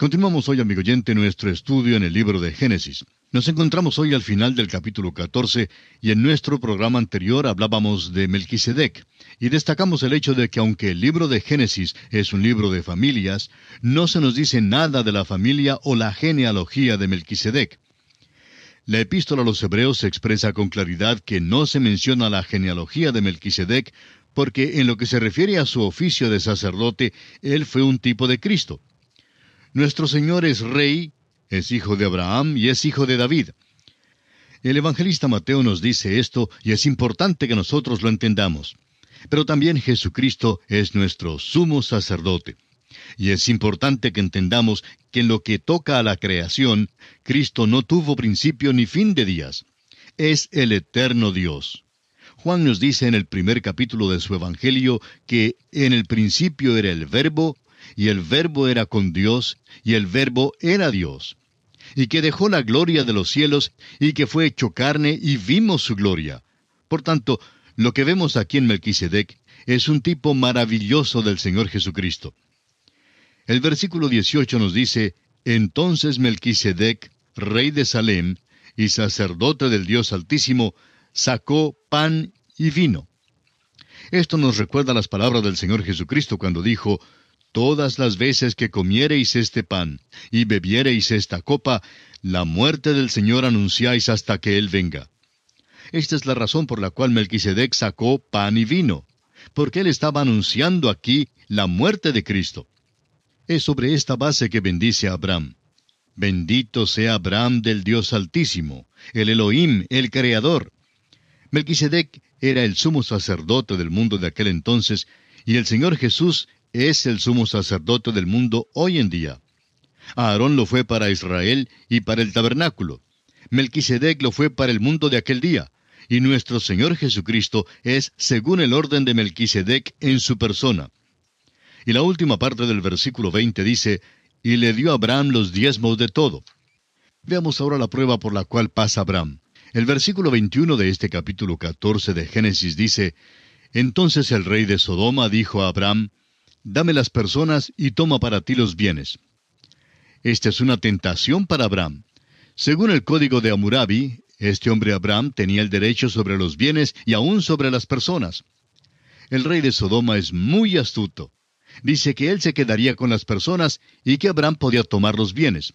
Continuamos hoy, amigo oyente, nuestro estudio en el libro de Génesis. Nos encontramos hoy al final del capítulo 14 y en nuestro programa anterior hablábamos de Melquisedec y destacamos el hecho de que aunque el libro de Génesis es un libro de familias, no se nos dice nada de la familia o la genealogía de Melquisedec. La epístola a los Hebreos expresa con claridad que no se menciona la genealogía de Melquisedec porque en lo que se refiere a su oficio de sacerdote, él fue un tipo de Cristo. Nuestro Señor es rey, es hijo de Abraham y es hijo de David. El evangelista Mateo nos dice esto y es importante que nosotros lo entendamos. Pero también Jesucristo es nuestro sumo sacerdote. Y es importante que entendamos que en lo que toca a la creación, Cristo no tuvo principio ni fin de días. Es el eterno Dios. Juan nos dice en el primer capítulo de su Evangelio que en el principio era el Verbo, y el Verbo era con Dios, y el Verbo era Dios, y que dejó la gloria de los cielos, y que fue hecho carne, y vimos su gloria. Por tanto, lo que vemos aquí en Melquisedec es un tipo maravilloso del Señor Jesucristo. El versículo 18 nos dice, entonces Melquisedec, rey de Salem, y sacerdote del Dios Altísimo, sacó pan y vino. Esto nos recuerda las palabras del Señor Jesucristo cuando dijo, todas las veces que comiereis este pan y bebiereis esta copa, la muerte del Señor anunciáis hasta que Él venga. Esta es la razón por la cual Melquisedec sacó pan y vino, porque él estaba anunciando aquí la muerte de Cristo. Es sobre esta base que bendice a Abraham. Bendito sea Abraham del Dios Altísimo, el Elohim, el Creador. Melquisedec era el sumo sacerdote del mundo de aquel entonces, y el Señor Jesús es el sumo sacerdote del mundo hoy en día. Aarón lo fue para Israel y para el tabernáculo. Melquisedec lo fue para el mundo de aquel día. Y nuestro Señor Jesucristo es según el orden de Melquisedec en su persona. Y la última parte del versículo 20 dice, y le dio a Abraham los diezmos de todo. Veamos ahora la prueba por la cual pasa Abraham. El versículo 21 de este capítulo 14 de Génesis dice, entonces el rey de Sodoma dijo a Abraham, dame las personas y toma para ti los bienes. Esta es una tentación para Abraham. Según el código de Hammurabi, este hombre Abraham tenía el derecho sobre los bienes y aún sobre las personas. El rey de Sodoma es muy astuto. Dice que él se quedaría con las personas y que Abraham podía tomar los bienes.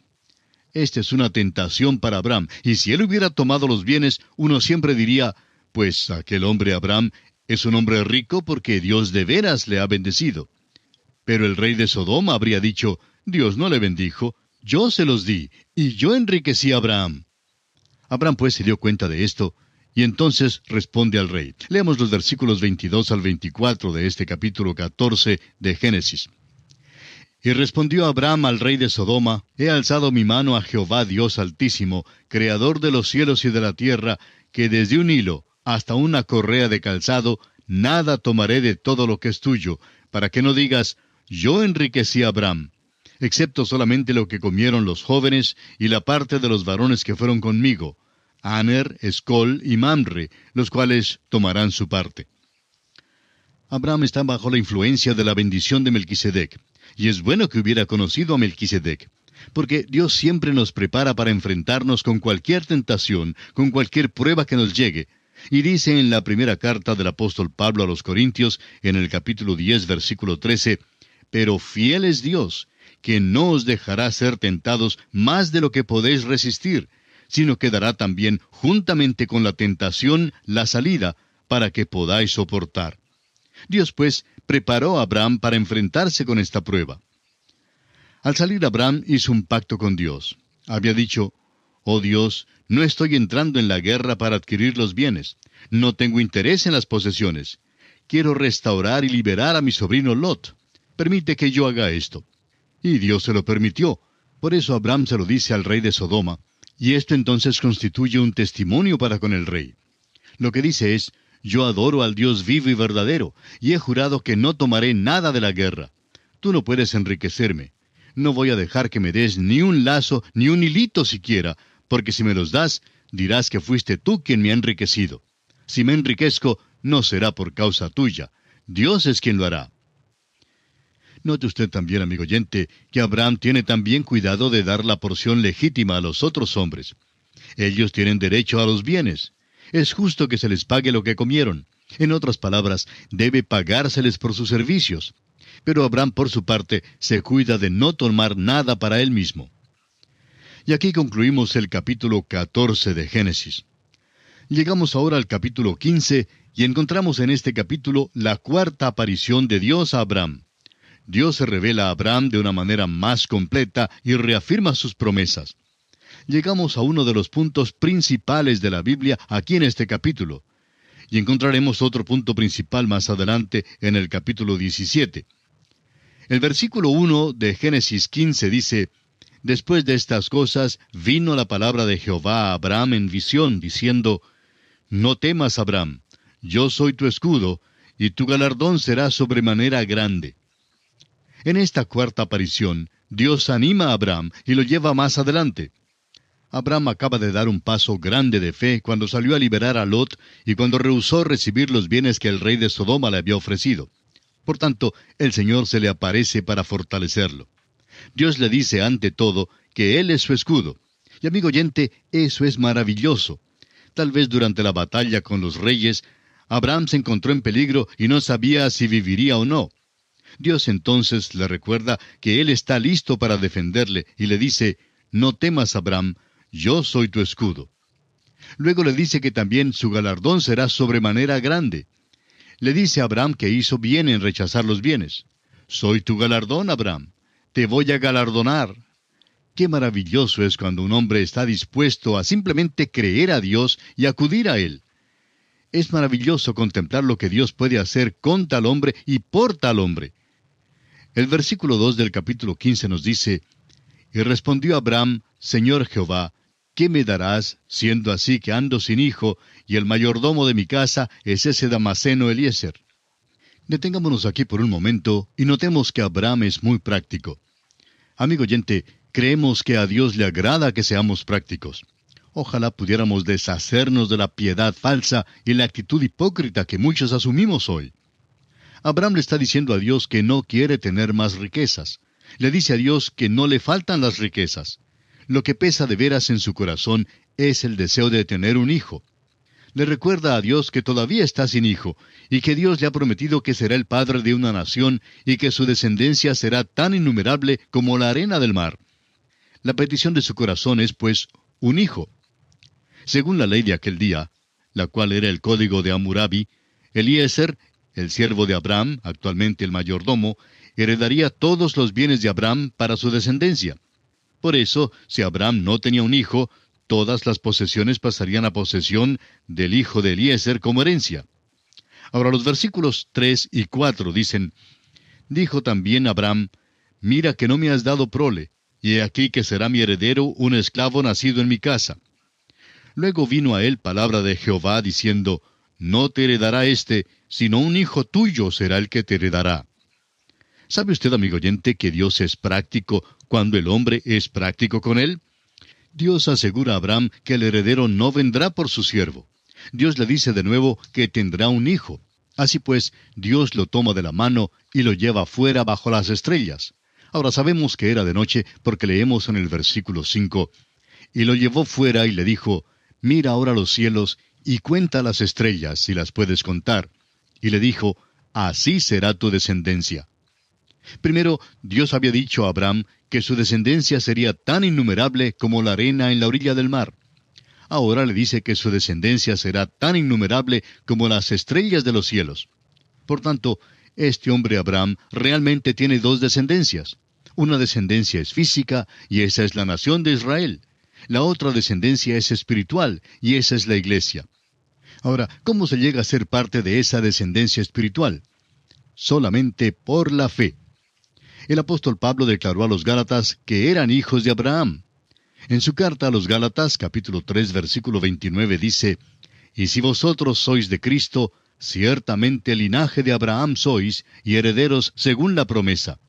Esta es una tentación para Abraham, y si él hubiera tomado los bienes, uno siempre diría, pues aquel hombre Abraham es un hombre rico porque Dios de veras le ha bendecido. Pero el rey de Sodoma habría dicho, Dios no le bendijo, yo se los di, y yo enriquecí a Abraham. Abraham pues se dio cuenta de esto, y entonces responde al rey. Leamos los versículos 22 al 24 de este capítulo 14 de Génesis. Y respondió Abraham al rey de Sodoma, he alzado mi mano a Jehová Dios Altísimo, Creador de los cielos y de la tierra, que desde un hilo hasta una correa de calzado, nada tomaré de todo lo que es tuyo, para que no digas, yo enriquecí a Abraham, excepto solamente lo que comieron los jóvenes y la parte de los varones que fueron conmigo, Aner, Escol y Mamre, los cuales tomarán su parte. Abraham está bajo la influencia de la bendición de Melquisedec, y es bueno que hubiera conocido a Melquisedec, porque Dios siempre nos prepara para enfrentarnos con cualquier tentación, con cualquier prueba que nos llegue. Y dice en la primera carta del apóstol Pablo a los Corintios, en el capítulo 10, versículo 13, pero fiel es Dios, que no os dejará ser tentados más de lo que podéis resistir, sino que dará también, juntamente con la tentación, la salida, para que podáis soportar. Dios, pues, preparó a Abraham para enfrentarse con esta prueba. Al salir Abraham hizo un pacto con Dios. Había dicho, oh Dios, no estoy entrando en la guerra para adquirir los bienes. No tengo interés en las posesiones. Quiero restaurar y liberar a mi sobrino Lot. Permite que yo haga esto. Y Dios se lo permitió. Por eso Abraham se lo dice al rey de Sodoma, y esto entonces constituye un testimonio para con el rey. Lo que dice es, yo adoro al Dios vivo y verdadero, y he jurado que no tomaré nada de la guerra. Tú no puedes enriquecerme. No voy a dejar que me des ni un lazo, ni un hilito siquiera, porque si me los das, dirás que fuiste tú quien me ha enriquecido. Si me enriquezco, no será por causa tuya. Dios es quien lo hará. Note usted también, amigo oyente, que Abraham tiene también cuidado de dar la porción legítima a los otros hombres. Ellos tienen derecho a los bienes. Es justo que se les pague lo que comieron. En otras palabras, debe pagárseles por sus servicios. Pero Abraham, por su parte, se cuida de no tomar nada para él mismo. Y aquí concluimos el capítulo 14 de Génesis. Llegamos ahora al capítulo 15 y encontramos en este capítulo la cuarta aparición de Dios a Abraham. Dios se revela a Abraham de una manera más completa y reafirma sus promesas. Llegamos a uno de los puntos principales de la Biblia aquí en este capítulo. Y encontraremos otro punto principal más adelante en el capítulo 17. El versículo 1 de Génesis 15 dice: Después de estas cosas vino la palabra de Jehová a Abraham en visión, diciendo: No temas, Abraham, yo soy tu escudo, y tu galardón será sobremanera grande. En esta cuarta aparición, Dios anima a Abraham y lo lleva más adelante. Abraham acaba de dar un paso grande de fe cuando salió a liberar a Lot y cuando rehusó recibir los bienes que el rey de Sodoma le había ofrecido. Por tanto, el Señor se le aparece para fortalecerlo. Dios le dice ante todo que Él es su escudo. Y amigo oyente, eso es maravilloso. Tal vez durante la batalla con los reyes, Abraham se encontró en peligro y no sabía si viviría o no. Dios entonces le recuerda que Él está listo para defenderle y le dice: No temas, Abraham, yo soy tu escudo. Luego le dice que también su galardón será sobremanera grande. Le dice a Abraham que hizo bien en rechazar los bienes. Soy tu galardón, Abraham. Te voy a galardonar. Qué maravilloso es cuando un hombre está dispuesto a simplemente creer a Dios y acudir a Él. Es maravilloso contemplar lo que Dios puede hacer con tal hombre y por tal hombre. El versículo 2 del capítulo 15 nos dice: Y respondió Abraham: Señor Jehová, ¿qué me darás, siendo así que ando sin hijo, y el mayordomo de mi casa es ese Damaseno Eliezer? Detengámonos aquí por un momento y notemos que Abraham es muy práctico. Amigo oyente, creemos que a Dios le agrada que seamos prácticos. Ojalá pudiéramos deshacernos de la piedad falsa y la actitud hipócrita que muchos asumimos hoy. Abraham le está diciendo a Dios que no quiere tener más riquezas. Le dice a Dios que no le faltan las riquezas. Lo que pesa de veras en su corazón es el deseo de tener un hijo. Le recuerda a Dios que todavía está sin hijo, y que Dios le ha prometido que será el padre de una nación, y que su descendencia será tan innumerable como la arena del mar. La petición de su corazón es, pues, un hijo. Según la ley de aquel día, la cual era el código de Hammurabi, Eliezer, el siervo de Abraham, actualmente el mayordomo, heredaría todos los bienes de Abraham para su descendencia. Por eso, si Abraham no tenía un hijo, todas las posesiones pasarían a posesión del hijo de Eliezer como herencia. Ahora los versículos 3 y 4 dicen: Dijo también Abraham: Mira que no me has dado prole, y he aquí que será mi heredero un esclavo nacido en mi casa. Luego vino a él palabra de Jehová diciendo: No te heredará éste, sino un hijo tuyo será el que te heredará. ¿Sabe usted, amigo oyente, que Dios es práctico cuando el hombre es práctico con él? Dios asegura a Abraham que el heredero no vendrá por su siervo. Dios le dice de nuevo que tendrá un hijo. Así pues, Dios lo toma de la mano y lo lleva fuera bajo las estrellas. Ahora sabemos que era de noche porque leemos en el versículo 5: Y lo llevó fuera y le dijo: Mira ahora los cielos y cuenta las estrellas, si las puedes contar. Y le dijo: Así será tu descendencia. Primero, Dios había dicho a Abraham que su descendencia sería tan innumerable como la arena en la orilla del mar. Ahora le dice que su descendencia será tan innumerable como las estrellas de los cielos. Por tanto, este hombre Abraham realmente tiene dos descendencias. Una descendencia es física, y esa es la nación de Israel. La otra descendencia es espiritual, y esa es la iglesia. Ahora, ¿cómo se llega a ser parte de esa descendencia espiritual? Solamente por la fe. El apóstol Pablo declaró a los Gálatas que eran hijos de Abraham. En su carta a los Gálatas, capítulo 3, versículo 29, dice: Y si vosotros sois de Cristo, ciertamente linaje de Abraham sois, y herederos según la promesa.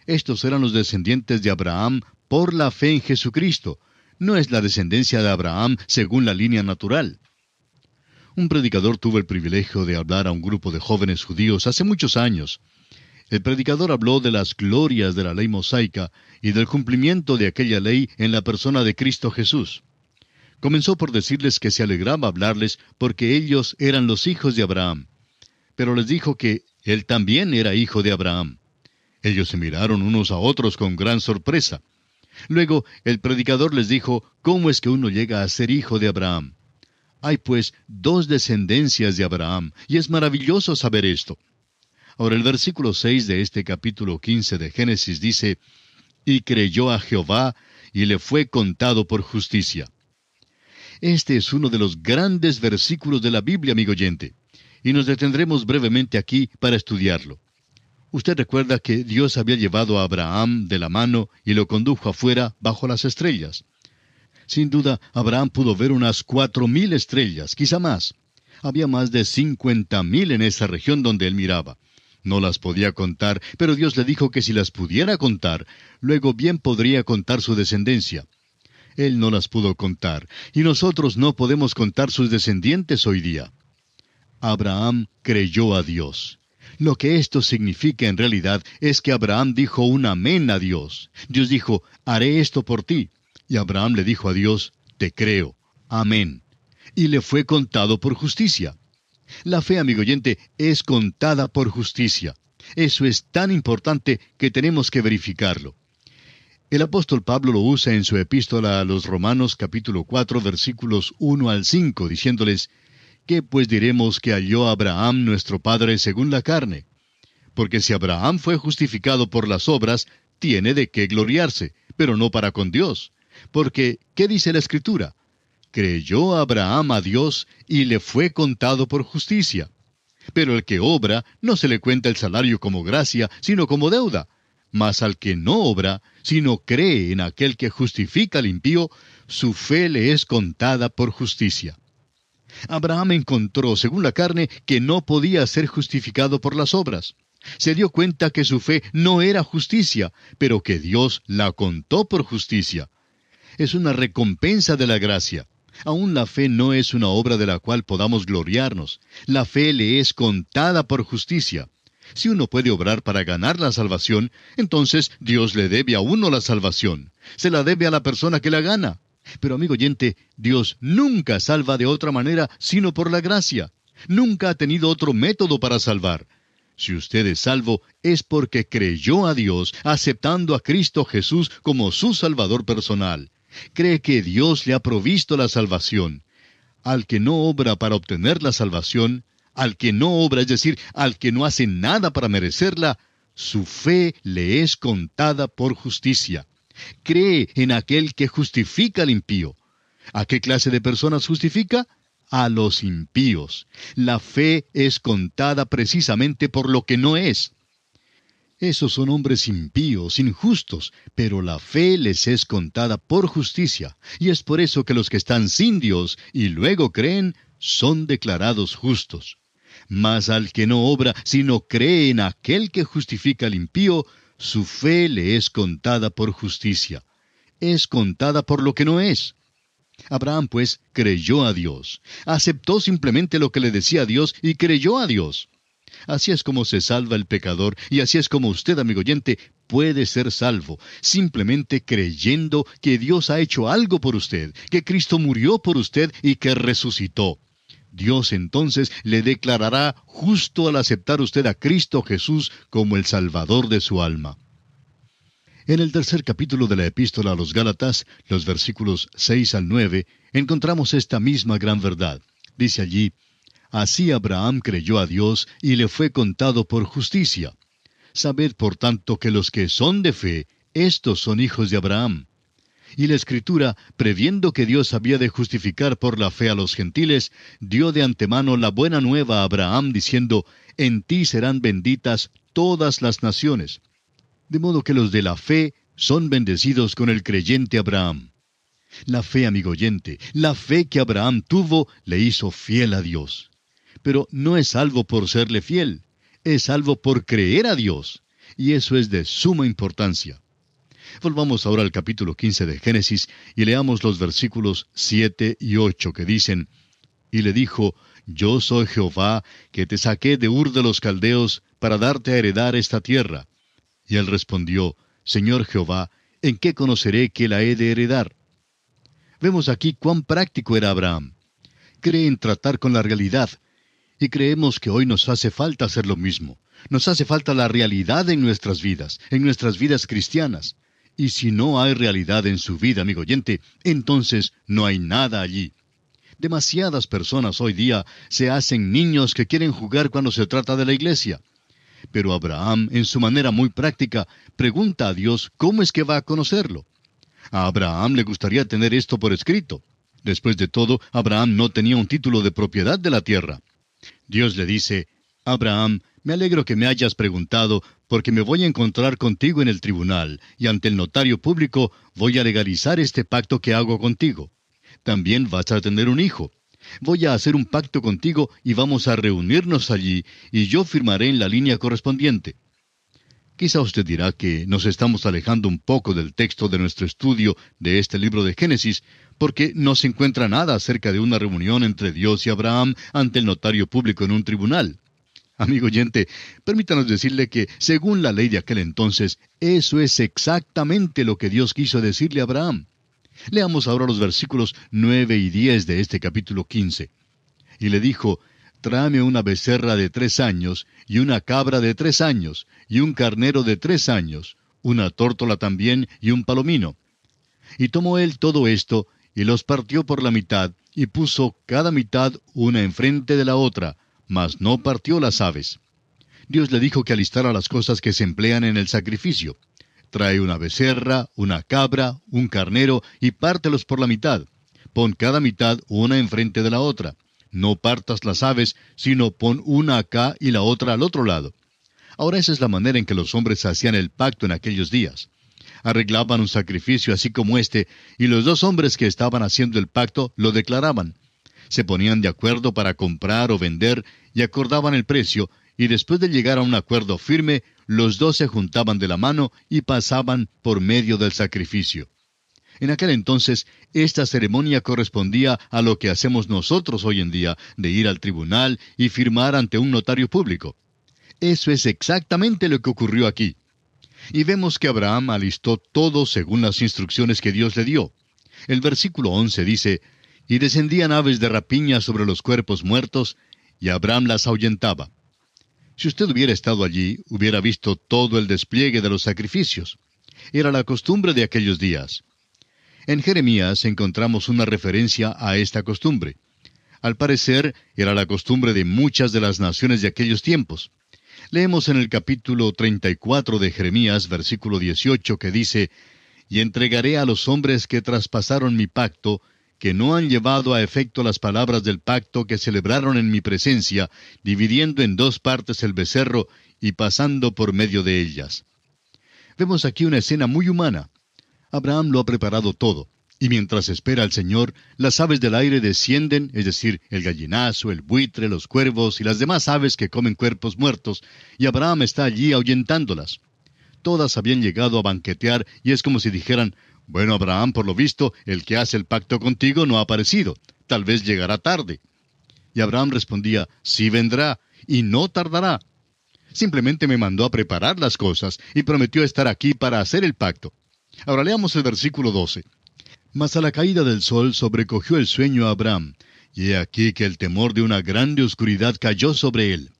Estos eran los descendientes de Abraham por la fe en Jesucristo. No es la descendencia de Abraham según la línea natural. Un predicador tuvo el privilegio de hablar a un grupo de jóvenes judíos hace muchos años. El predicador habló de las glorias de la ley mosaica y del cumplimiento de aquella ley en la persona de Cristo Jesús. Comenzó por decirles que se alegraba hablarles porque ellos eran los hijos de Abraham. Pero les dijo que él también era hijo de Abraham. Ellos se miraron unos a otros con gran sorpresa. Luego el predicador les dijo cómo es que uno llega a ser hijo de Abraham. Hay pues dos descendencias de Abraham, y es maravilloso saber esto. Ahora el versículo 6 de este capítulo 15 de Génesis dice, «Y creyó a Jehová, y le fue contado por justicia». Este es uno de los grandes versículos de la Biblia, amigo oyente, y nos detendremos brevemente aquí para estudiarlo. Usted recuerda que Dios había llevado a Abraham de la mano y lo condujo afuera bajo las estrellas. Sin duda, Abraham pudo ver unas 4,000 estrellas, quizá más. Había más de 50,000 en esa región donde él miraba. No las podía contar, pero Dios le dijo que si las pudiera contar, luego bien podría contar su descendencia. Él no las pudo contar, y nosotros no podemos contar sus descendientes hoy día. Abraham creyó a Dios. Lo que esto significa en realidad es que Abraham dijo un amén a Dios. Dios dijo, haré esto por ti. Y Abraham le dijo a Dios, te creo. Amén. Y le fue contado por justicia. La fe, amigo oyente, es contada por justicia. Eso es tan importante que tenemos que verificarlo. El apóstol Pablo lo usa en su epístola a los Romanos capítulo 4 versículos 1 al 5, diciéndoles, ¿qué pues diremos que halló Abraham nuestro padre según la carne? Porque si Abraham fue justificado por las obras, tiene de qué gloriarse, pero no para con Dios. Porque, ¿qué dice la Escritura? Creyó Abraham a Dios y le fue contado por justicia. Pero el que obra, no se le cuenta el salario como gracia, sino como deuda. Mas al que no obra, sino cree en aquel que justifica al impío, su fe le es contada por justicia. Abraham encontró, según la carne, que no podía ser justificado por las obras. Se dio cuenta que su fe no era justicia, pero que Dios la contó por justicia. Es una recompensa de la gracia. Aún la fe no es una obra de la cual podamos gloriarnos. La fe le es contada por justicia. Si uno puede obrar para ganar la salvación, entonces Dios le debe a uno la salvación. Se la debe a la persona que la gana. Pero amigo oyente, Dios nunca salva de otra manera sino por la gracia. Nunca ha tenido otro método para salvar. Si usted es salvo, es porque creyó a Dios, aceptando a Cristo Jesús como su Salvador personal. Cree que Dios le ha provisto la salvación. Al que no obra para obtener la salvación, al que no obra, es decir, al que no hace nada para merecerla, su fe le es contada por justicia. Cree en aquel que justifica al impío. ¿A qué clase de personas justifica? A los impíos. La fe es contada precisamente por lo que no es. Esos son hombres impíos, injustos, pero la fe les es contada por justicia, y es por eso que los que están sin Dios y luego creen, son declarados justos. Mas al que no obra, sino cree en aquel que justifica al impío, su fe le es contada por justicia. Es contada por lo que no es. Abraham, pues, creyó a Dios. Aceptó simplemente lo que le decía Dios y creyó a Dios. Así es como se salva el pecador, y así es como usted, amigo oyente, puede ser salvo, simplemente creyendo que Dios ha hecho algo por usted, que Cristo murió por usted y que resucitó. Dios entonces le declarará justo al aceptar usted a Cristo Jesús como el Salvador de su alma. En el tercer capítulo de la Epístola a los Gálatas, los versículos 6 al 9, encontramos esta misma gran verdad. Dice allí, así Abraham creyó a Dios y le fue contado por justicia. Sabed por tanto que los que son de fe, estos son hijos de Abraham. Y la Escritura, previendo que Dios había de justificar por la fe a los gentiles, dio de antemano la buena nueva a Abraham, diciendo, en ti serán benditas todas las naciones. De modo que los de la fe son bendecidos con el creyente Abraham. La fe, amigo oyente, la fe que Abraham tuvo, le hizo fiel a Dios. Pero no es salvo por serle fiel, es salvo por creer a Dios. Y eso es de suma importancia. Volvamos ahora al capítulo 15 de Génesis y leamos los versículos 7 y 8 que dicen, y le dijo, yo soy Jehová, que te saqué de Ur de los Caldeos, para darte a heredar esta tierra. Y él respondió, Señor Jehová, ¿en qué conoceré que la he de heredar? Vemos aquí cuán práctico era Abraham. Cree en tratar con la realidad. Y creemos que hoy nos hace falta hacer lo mismo. Nos hace falta la realidad en nuestras vidas cristianas. Y si no hay realidad en su vida, amigo oyente, entonces no hay nada allí. Demasiadas personas hoy día se hacen niños que quieren jugar cuando se trata de la iglesia. Pero Abraham, en su manera muy práctica, pregunta a Dios cómo es que va a conocerlo. A Abraham le gustaría tener esto por escrito. Después de todo, Abraham no tenía un título de propiedad de la tierra. Dios le dice, Abraham, me alegro que me hayas preguntado, porque me voy a encontrar contigo en el tribunal, y ante el notario público voy a legalizar este pacto que hago contigo. También vas a tener un hijo. Voy a hacer un pacto contigo y vamos a reunirnos allí, y yo firmaré en la línea correspondiente. Quizá usted dirá que nos estamos alejando un poco del texto de nuestro estudio de este libro de Génesis, porque no se encuentra nada acerca de una reunión entre Dios y Abraham ante el notario público en un tribunal. Amigo oyente, permítanos decirle que, según la ley de aquel entonces, eso es exactamente lo que Dios quiso decirle a Abraham. Leamos ahora los versículos 9 y 10 de este capítulo 15. Y le dijo, tráeme una becerra de 3 años, y una cabra de 3 años, y un carnero de 3 años, una tórtola también, y un palomino. Y tomó él todo esto, y los partió por la mitad, y puso cada mitad una enfrente de la otra, mas no partió las aves. Dios le dijo que alistara las cosas que se emplean en el sacrificio. Trae una becerra, una cabra, un carnero, y pártelos por la mitad. Pon cada mitad una enfrente de la otra. No partas las aves, sino pon una acá y la otra al otro lado. Ahora esa es la manera en que los hombres hacían el pacto en aquellos días. Arreglaban un sacrificio así como este, y los dos hombres que estaban haciendo el pacto lo declaraban. Se ponían de acuerdo para comprar o vender, y acordaban el precio, y después de llegar a un acuerdo firme, los dos se juntaban de la mano y pasaban por medio del sacrificio. En aquel entonces, esta ceremonia correspondía a lo que hacemos nosotros hoy en día, de ir al tribunal y firmar ante un notario público. Eso es exactamente lo que ocurrió aquí. Y vemos que Abraham alistó todo según las instrucciones que Dios le dio. El versículo 11 dice, y descendían aves de rapiña sobre los cuerpos muertos, y Abraham las ahuyentaba. Si usted hubiera estado allí, hubiera visto todo el despliegue de los sacrificios. Era la costumbre de aquellos días. En Jeremías encontramos una referencia a esta costumbre. Al parecer, era la costumbre de muchas de las naciones de aquellos tiempos. Leemos en el capítulo 34 de Jeremías, versículo 18, que dice, y entregaré a los hombres que traspasaron mi pacto, que no han llevado a efecto las palabras del pacto que celebraron en mi presencia, dividiendo en 2 partes el becerro y pasando por medio de ellas. Vemos aquí una escena muy humana. Abraham lo ha preparado todo, y mientras espera al Señor, las aves del aire descienden, es decir, el gallinazo, el buitre, los cuervos y las demás aves que comen cuerpos muertos, y Abraham está allí ahuyentándolas. Todas habían llegado a banquetear, y es como si dijeran, bueno, Abraham, por lo visto, el que hace el pacto contigo no ha aparecido, tal vez llegará tarde. Y Abraham respondía, sí vendrá, y no tardará. Simplemente me mandó a preparar las cosas, y prometió estar aquí para hacer el pacto. Ahora leamos el versículo 12. Mas a la caída del sol sobrecogió el sueño a Abraham, y he aquí que el temor de una grande oscuridad cayó sobre él.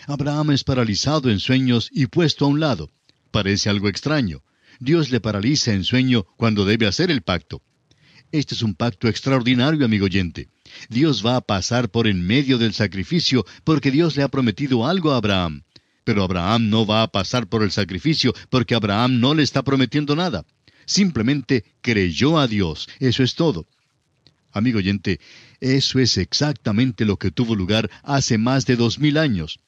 Abraham es paralizado en sueños y puesto a un lado. Parece algo extraño. Dios le paraliza en sueño cuando debe hacer el pacto. Este es un pacto extraordinario, amigo oyente. Dios va a pasar por en medio del sacrificio porque Dios le ha prometido algo a Abraham. Pero Abraham no va a pasar por el sacrificio porque Abraham no le está prometiendo nada. Simplemente creyó a Dios. Eso es todo. Amigo oyente, eso es exactamente lo que tuvo lugar hace más de 2000 años.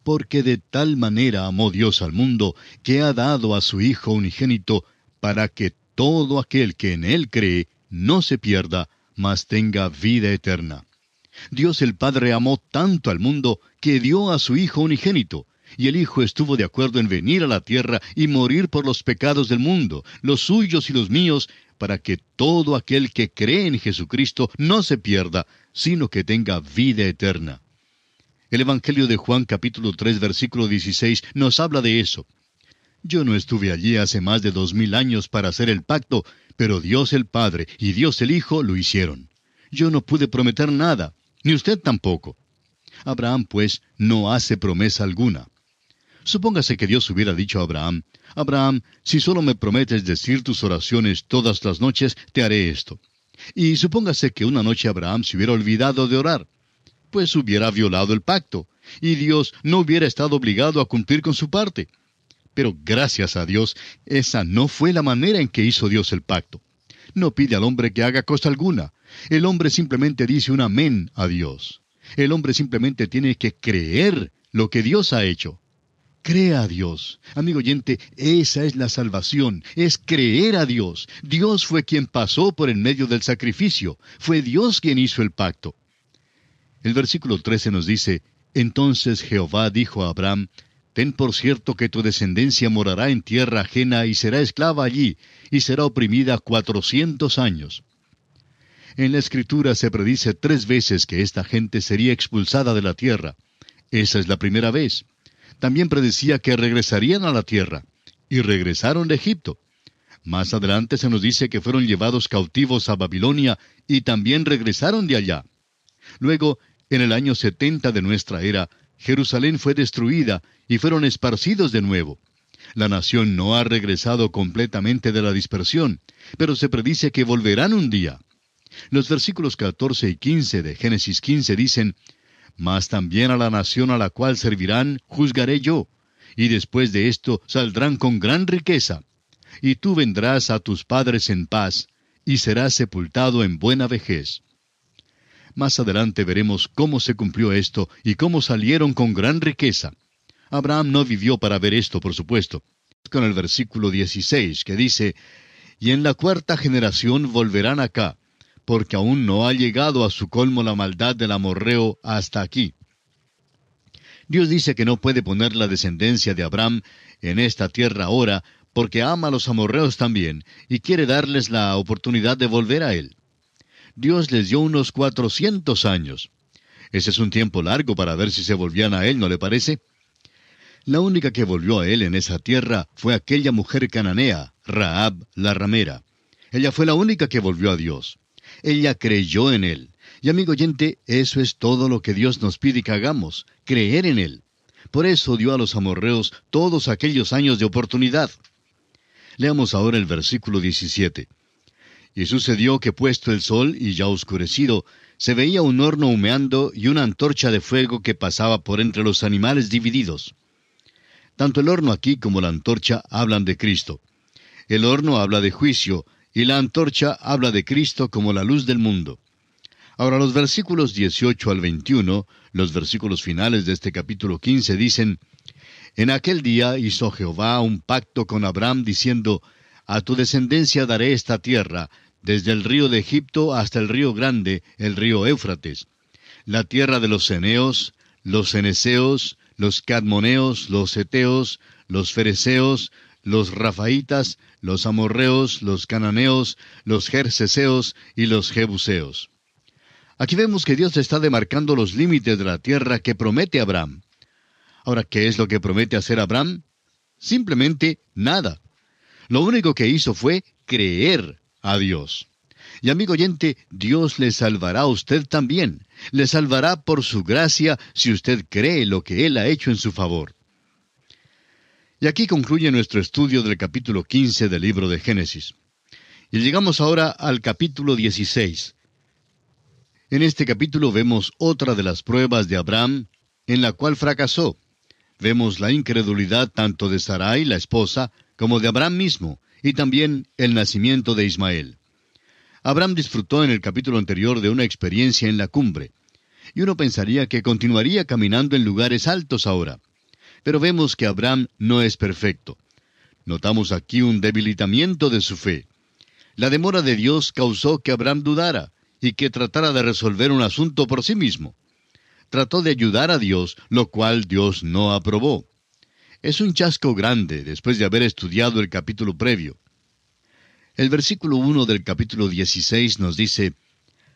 Porque de tal manera amó Dios al mundo, que ha dado a su Hijo unigénito, para que todo aquel que en Él cree no se pierda, mas tenga vida eterna. Dios el Padre amó tanto al mundo, que dio a su Hijo unigénito, y el Hijo estuvo de acuerdo en venir a la tierra y morir por los pecados del mundo, los suyos y los míos, para que todo aquel que cree en Jesucristo no se pierda, sino que tenga vida eterna. El Evangelio de Juan capítulo 3 versículo 16 nos habla de eso. Yo no estuve allí hace más de 2000 años para hacer el pacto, pero Dios el Padre y Dios el Hijo lo hicieron. Yo no pude prometer nada, ni usted tampoco. Abraham, pues, no hace promesa alguna. Supóngase que Dios hubiera dicho a Abraham, Abraham, si solo me prometes decir tus oraciones todas las noches, te haré esto. Y supóngase que una noche Abraham se hubiera olvidado de orar, pues hubiera violado el pacto, y Dios no hubiera estado obligado a cumplir con su parte. Pero gracias a Dios, esa no fue la manera en que hizo Dios el pacto. No pide al hombre que haga cosa alguna. El hombre simplemente dice un amén a Dios. El hombre simplemente tiene que creer lo que Dios ha hecho. Crea a Dios. Amigo oyente, esa es la salvación, es creer a Dios. Dios fue quien pasó por en medio del sacrificio. Fue Dios quien hizo el pacto. El versículo 13 nos dice, Entonces Jehová dijo a Abraham, Ten por cierto que tu descendencia morará en tierra ajena y será esclava allí, y será oprimida 400 años. En la Escritura se predice 3 veces que esta gente sería expulsada de la tierra. Esa es la primera vez. También predecía que regresarían a la tierra, y regresaron de Egipto. Más adelante se nos dice que fueron llevados cautivos a Babilonia, y también regresaron de allá. Luego, en el año 70 de nuestra era, Jerusalén fue destruida, y fueron esparcidos de nuevo. La nación no ha regresado completamente de la dispersión, pero se predice que volverán un día. Los versículos 14 y 15 de Génesis 15 dicen, Mas también a la nación a la cual servirán, juzgaré yo, y después de esto saldrán con gran riqueza. Y tú vendrás a tus padres en paz, y serás sepultado en buena vejez. Más adelante veremos cómo se cumplió esto y cómo salieron con gran riqueza. Abraham no vivió para ver esto, por supuesto. Con el versículo 16, que dice, Y en la 4ª generación volverán acá, porque aún no ha llegado a su colmo la maldad del amorreo hasta aquí. Dios dice que no puede poner la descendencia de Abraham en esta tierra ahora, porque ama a los amorreos también, y quiere darles la oportunidad de volver a él. Dios les dio unos 400 años. Ese es un tiempo largo para ver si se volvían a él, ¿no le parece? La única que volvió a él en esa tierra fue aquella mujer cananea, Rahab la ramera. Ella fue la única que volvió a Dios. Ella creyó en él. Y amigo oyente, eso es todo lo que Dios nos pide que hagamos, creer en él. Por eso dio a los amorreos todos aquellos años de oportunidad. Leamos ahora el versículo 17. Y sucedió que puesto el sol y ya oscurecido, se veía un horno humeando y una antorcha de fuego que pasaba por entre los animales divididos. Tanto el horno aquí como la antorcha hablan de Cristo. El horno habla de juicio, y la antorcha habla de Cristo como la luz del mundo. Ahora los versículos 18 al 21, los versículos finales de este capítulo 15 dicen, En aquel día hizo Jehová un pacto con Abraham diciendo, A tu descendencia daré esta tierra, desde el río de Egipto hasta el río grande, el río Éufrates, la tierra de los ceneos, los ceneseos, los cadmoneos, los heteos, los fereceos, los rafaitas, los amorreos, los cananeos, los gerseseos y los jebuseos. Aquí vemos que Dios está demarcando los límites de la tierra que promete Abraham. Ahora, ¿qué es lo que promete hacer Abraham? Simplemente nada. Lo único que hizo fue creer a Dios. Y amigo oyente, Dios le salvará a usted también. Le salvará por su gracia si usted cree lo que Él ha hecho en su favor. Y aquí concluye nuestro estudio del capítulo 15 del libro de Génesis. Y llegamos ahora al capítulo 16. En este capítulo vemos otra de las pruebas de Abraham, en la cual fracasó. Vemos la incredulidad tanto de Sarai, la esposa, como de Abraham mismo, y también el nacimiento de Ismael. Abraham disfrutó en el capítulo anterior de una experiencia en la cumbre, y uno pensaría que continuaría caminando en lugares altos ahora. Pero vemos que Abraham no es perfecto. Notamos aquí un debilitamiento de su fe. La demora de Dios causó que Abraham dudara, y que tratara de resolver un asunto por sí mismo. Trató de ayudar a Dios, lo cual Dios no aprobó. Es un chasco grande después de haber estudiado el capítulo previo. El versículo 1 del capítulo 16 nos dice,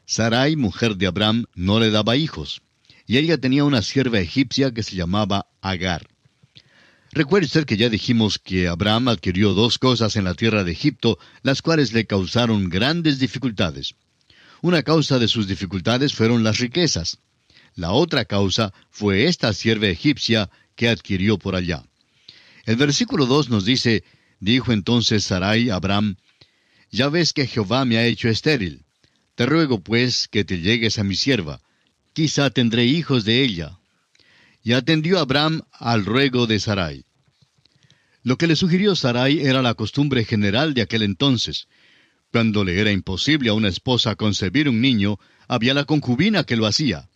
Sarai, mujer de Abraham, no le daba hijos, y ella tenía una sierva egipcia que se llamaba Agar. Recuerde usted que ya dijimos que Abraham adquirió dos cosas en la tierra de Egipto, las cuales le causaron grandes dificultades. Una causa de sus dificultades fueron las riquezas. La otra causa fue esta sierva egipcia que adquirió por allá. El versículo 2 nos dice, dijo entonces Sarai a Abraham, ya ves que Jehová me ha hecho estéril. Te ruego pues que te llegues a mi sierva. Quizá tendré hijos de ella. Y atendió Abraham al ruego de Sarai. Lo que le sugirió Sarai era la costumbre general de aquel entonces. Cuando le era imposible a una esposa concebir un niño, había la concubina que lo hacía.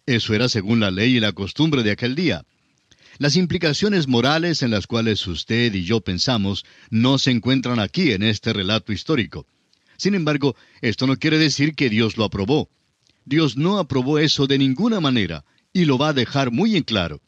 Eso era según la ley y la costumbre de aquel día. Las implicaciones morales en las cuales usted y yo pensamos no se encuentran aquí en este relato histórico. Sin embargo, esto no quiere decir que Dios lo aprobó. Dios no aprobó eso de ninguna manera, y lo va a dejar muy en claro.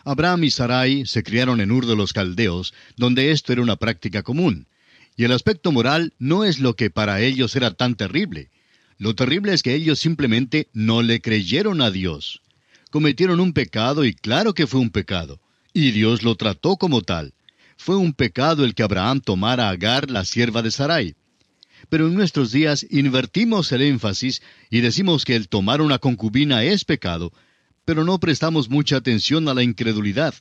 Abraham y Sarai se criaron en Ur de los Caldeos, donde esto era una práctica común. Y el aspecto moral no es lo que para ellos era tan terrible. Lo terrible es que ellos simplemente no le creyeron a Dios. Cometieron un pecado y claro que fue un pecado. Y Dios lo trató como tal. Fue un pecado el que Abraham tomara a Agar, la sierva de Sarai. Pero en nuestros días invertimos el énfasis y decimos que el tomar una concubina es pecado, pero no prestamos mucha atención a la incredulidad.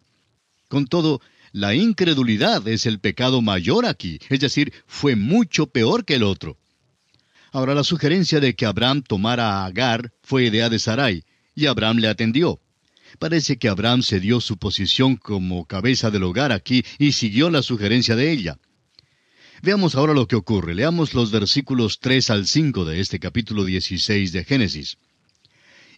Con todo, la incredulidad es el pecado mayor aquí, es decir, fue mucho peor que el otro. Ahora, la sugerencia de que Abraham tomara a Agar fue idea de Sarai, y Abraham le atendió. Parece que Abraham cedió su posición como cabeza del hogar aquí y siguió la sugerencia de ella. Veamos ahora lo que ocurre. Leamos los versículos 3 al 5 de este capítulo 16 de Génesis.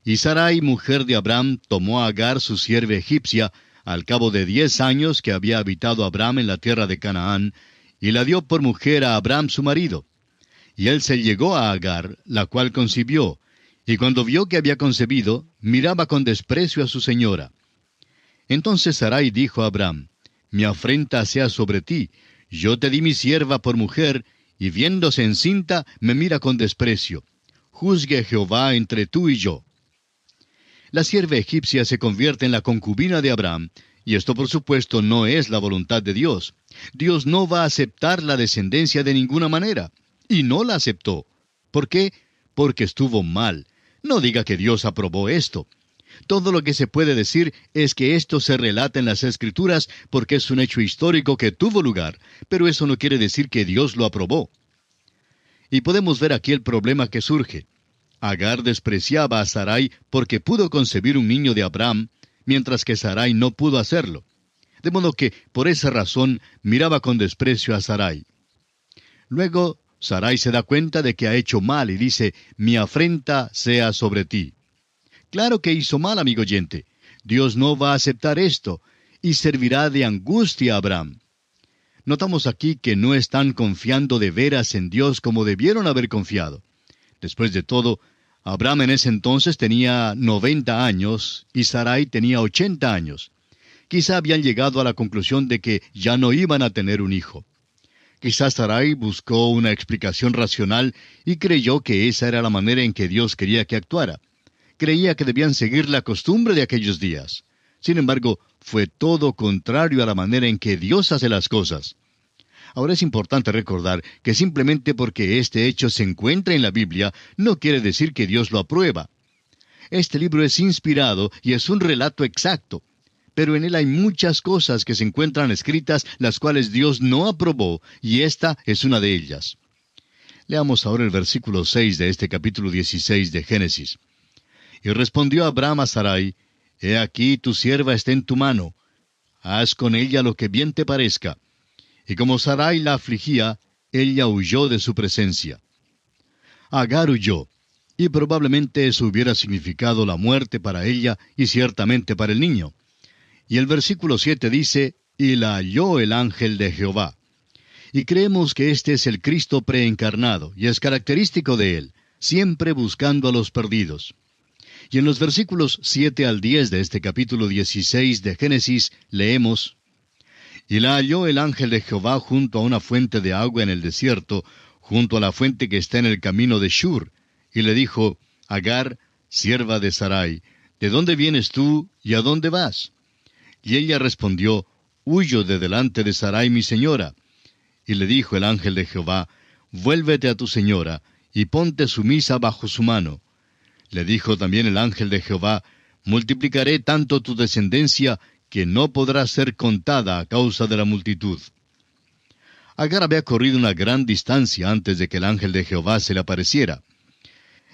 Y Sarai, mujer de Abraham, tomó a Agar, su sierva egipcia, al cabo de 10 años que había habitado Abraham en la tierra de Canaán, y la dio por mujer a Abraham su marido. Y él se llegó a Agar, la cual concibió, y cuando vio que había concebido, miraba con desprecio a su señora. Entonces Sarai dijo a Abraham, mi afrenta sea sobre ti, yo te di mi sierva por mujer, y viéndose encinta, me mira con desprecio. Juzgue Jehová entre tú y yo. La sierva egipcia se convierte en la concubina de Abraham, y esto por supuesto no es la voluntad de Dios. Dios no va a aceptar la descendencia de ninguna manera, y no la aceptó. ¿Por qué? Porque estuvo mal. No diga que Dios aprobó esto. Todo lo que se puede decir es que esto se relata en las Escrituras porque es un hecho histórico que tuvo lugar, pero eso no quiere decir que Dios lo aprobó. Y podemos ver aquí el problema que surge. Agar despreciaba a Sarai porque pudo concebir un niño de Abraham, mientras que Sarai no pudo hacerlo. De modo que, por esa razón, miraba con desprecio a Sarai. Luego, Sarai se da cuenta de que ha hecho mal y dice, mi afrenta sea sobre ti. Claro que hizo mal, amigo oyente. Dios no va a aceptar esto, y servirá de angustia a Abraham. Notamos aquí que no están confiando de veras en Dios como debieron haber confiado. Después de todo, Abraham en ese entonces tenía 90 años y Sarai tenía 80 años. Quizá habían llegado a la conclusión de que ya no iban a tener un hijo. Quizás Sarai buscó una explicación racional y creyó que esa era la manera en que Dios quería que actuara. Creía que debían seguir la costumbre de aquellos días. Sin embargo, fue todo contrario a la manera en que Dios hace las cosas. Ahora es importante recordar que simplemente porque este hecho se encuentra en la Biblia, no quiere decir que Dios lo aprueba. Este libro es inspirado y es un relato exacto, pero en él hay muchas cosas que se encuentran escritas las cuales Dios no aprobó, y esta es una de ellas. Leamos ahora el versículo 6 de este capítulo 16 de Génesis. Y respondió Abraham a Sarai, He aquí tu sierva está en tu mano, haz con ella lo que bien te parezca. Y como Sarai la afligía, ella huyó de su presencia. Agar huyó, y probablemente eso hubiera significado la muerte para ella y ciertamente para el niño. Y el versículo 7 dice, y la halló el ángel de Jehová. Y creemos que este es el Cristo preencarnado, y es característico de él, siempre buscando a los perdidos. Y en los versículos 7 al 10 de este capítulo 16 de Génesis leemos, Y la halló el ángel de Jehová junto a una fuente de agua en el desierto, junto a la fuente que está en el camino de Shur, y le dijo, Agar, sierva de Sarai, ¿de dónde vienes tú y a dónde vas? Y ella respondió, huyo de delante de Sarai mi señora. Y le dijo el ángel de Jehová, vuélvete a tu señora, y ponte sumisa bajo su mano. Le dijo también el ángel de Jehová, multiplicaré tanto tu descendencia, que no podrá ser contada a causa de la multitud. Agar había corrido una gran distancia antes de que el ángel de Jehová se le apareciera.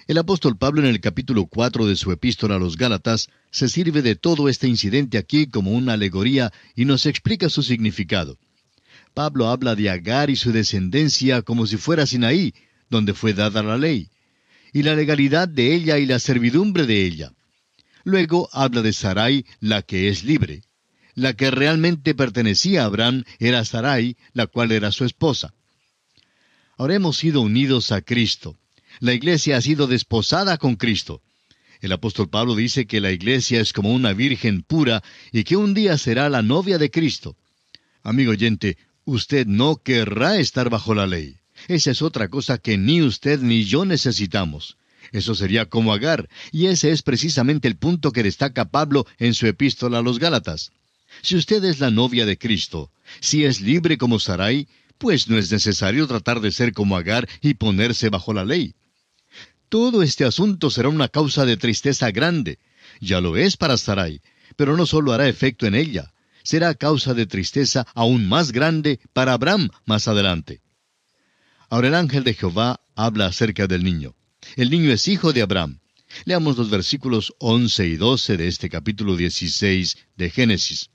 El apóstol Pablo en el capítulo 4 de su epístola a los Gálatas se sirve de todo este incidente aquí como una alegoría y nos explica su significado. Pablo habla de Agar y su descendencia como si fuera Sinaí, donde fue dada la ley, y la legalidad de ella y la servidumbre de ella. Luego habla de Sarai, la que es libre. La que realmente pertenecía a Abraham era Sarai, la cual era su esposa. Ahora hemos sido unidos a Cristo. La iglesia ha sido desposada con Cristo. El apóstol Pablo dice que la iglesia es como una virgen pura y que un día será la novia de Cristo. Amigo oyente, usted no querrá estar bajo la ley. Esa es otra cosa que ni usted ni yo necesitamos. Eso sería como Agar, y ese es precisamente el punto que destaca Pablo en su epístola a los Gálatas. Si usted es la novia de Cristo, si es libre como Sarai, pues no es necesario tratar de ser como Agar y ponerse bajo la ley. Todo este asunto será una causa de tristeza grande. Ya lo es para Sarai, pero no solo hará efecto en ella, será causa de tristeza aún más grande para Abraham más adelante. Ahora el ángel de Jehová habla acerca del niño. El niño es hijo de Abraham. Leamos los versículos 11 y 12 de este capítulo 16 de Génesis.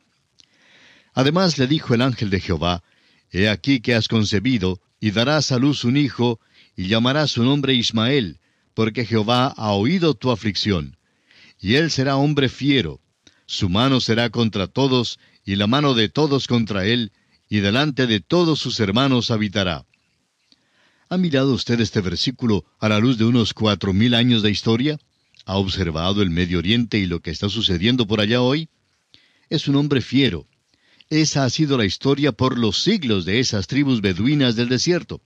Además le dijo el ángel de Jehová, he aquí que has concebido, y darás a luz un hijo, y llamarás su nombre Ismael, porque Jehová ha oído tu aflicción. Y él será hombre fiero, su mano será contra todos, y la mano de todos contra él, y delante de todos sus hermanos habitará. ¿Ha mirado usted este versículo a la luz de unos 4000 años de historia? ¿Ha observado el Medio Oriente y lo que está sucediendo por allá hoy? Es un hombre fiero. Esa ha sido la historia por los siglos de esas tribus beduinas del desierto.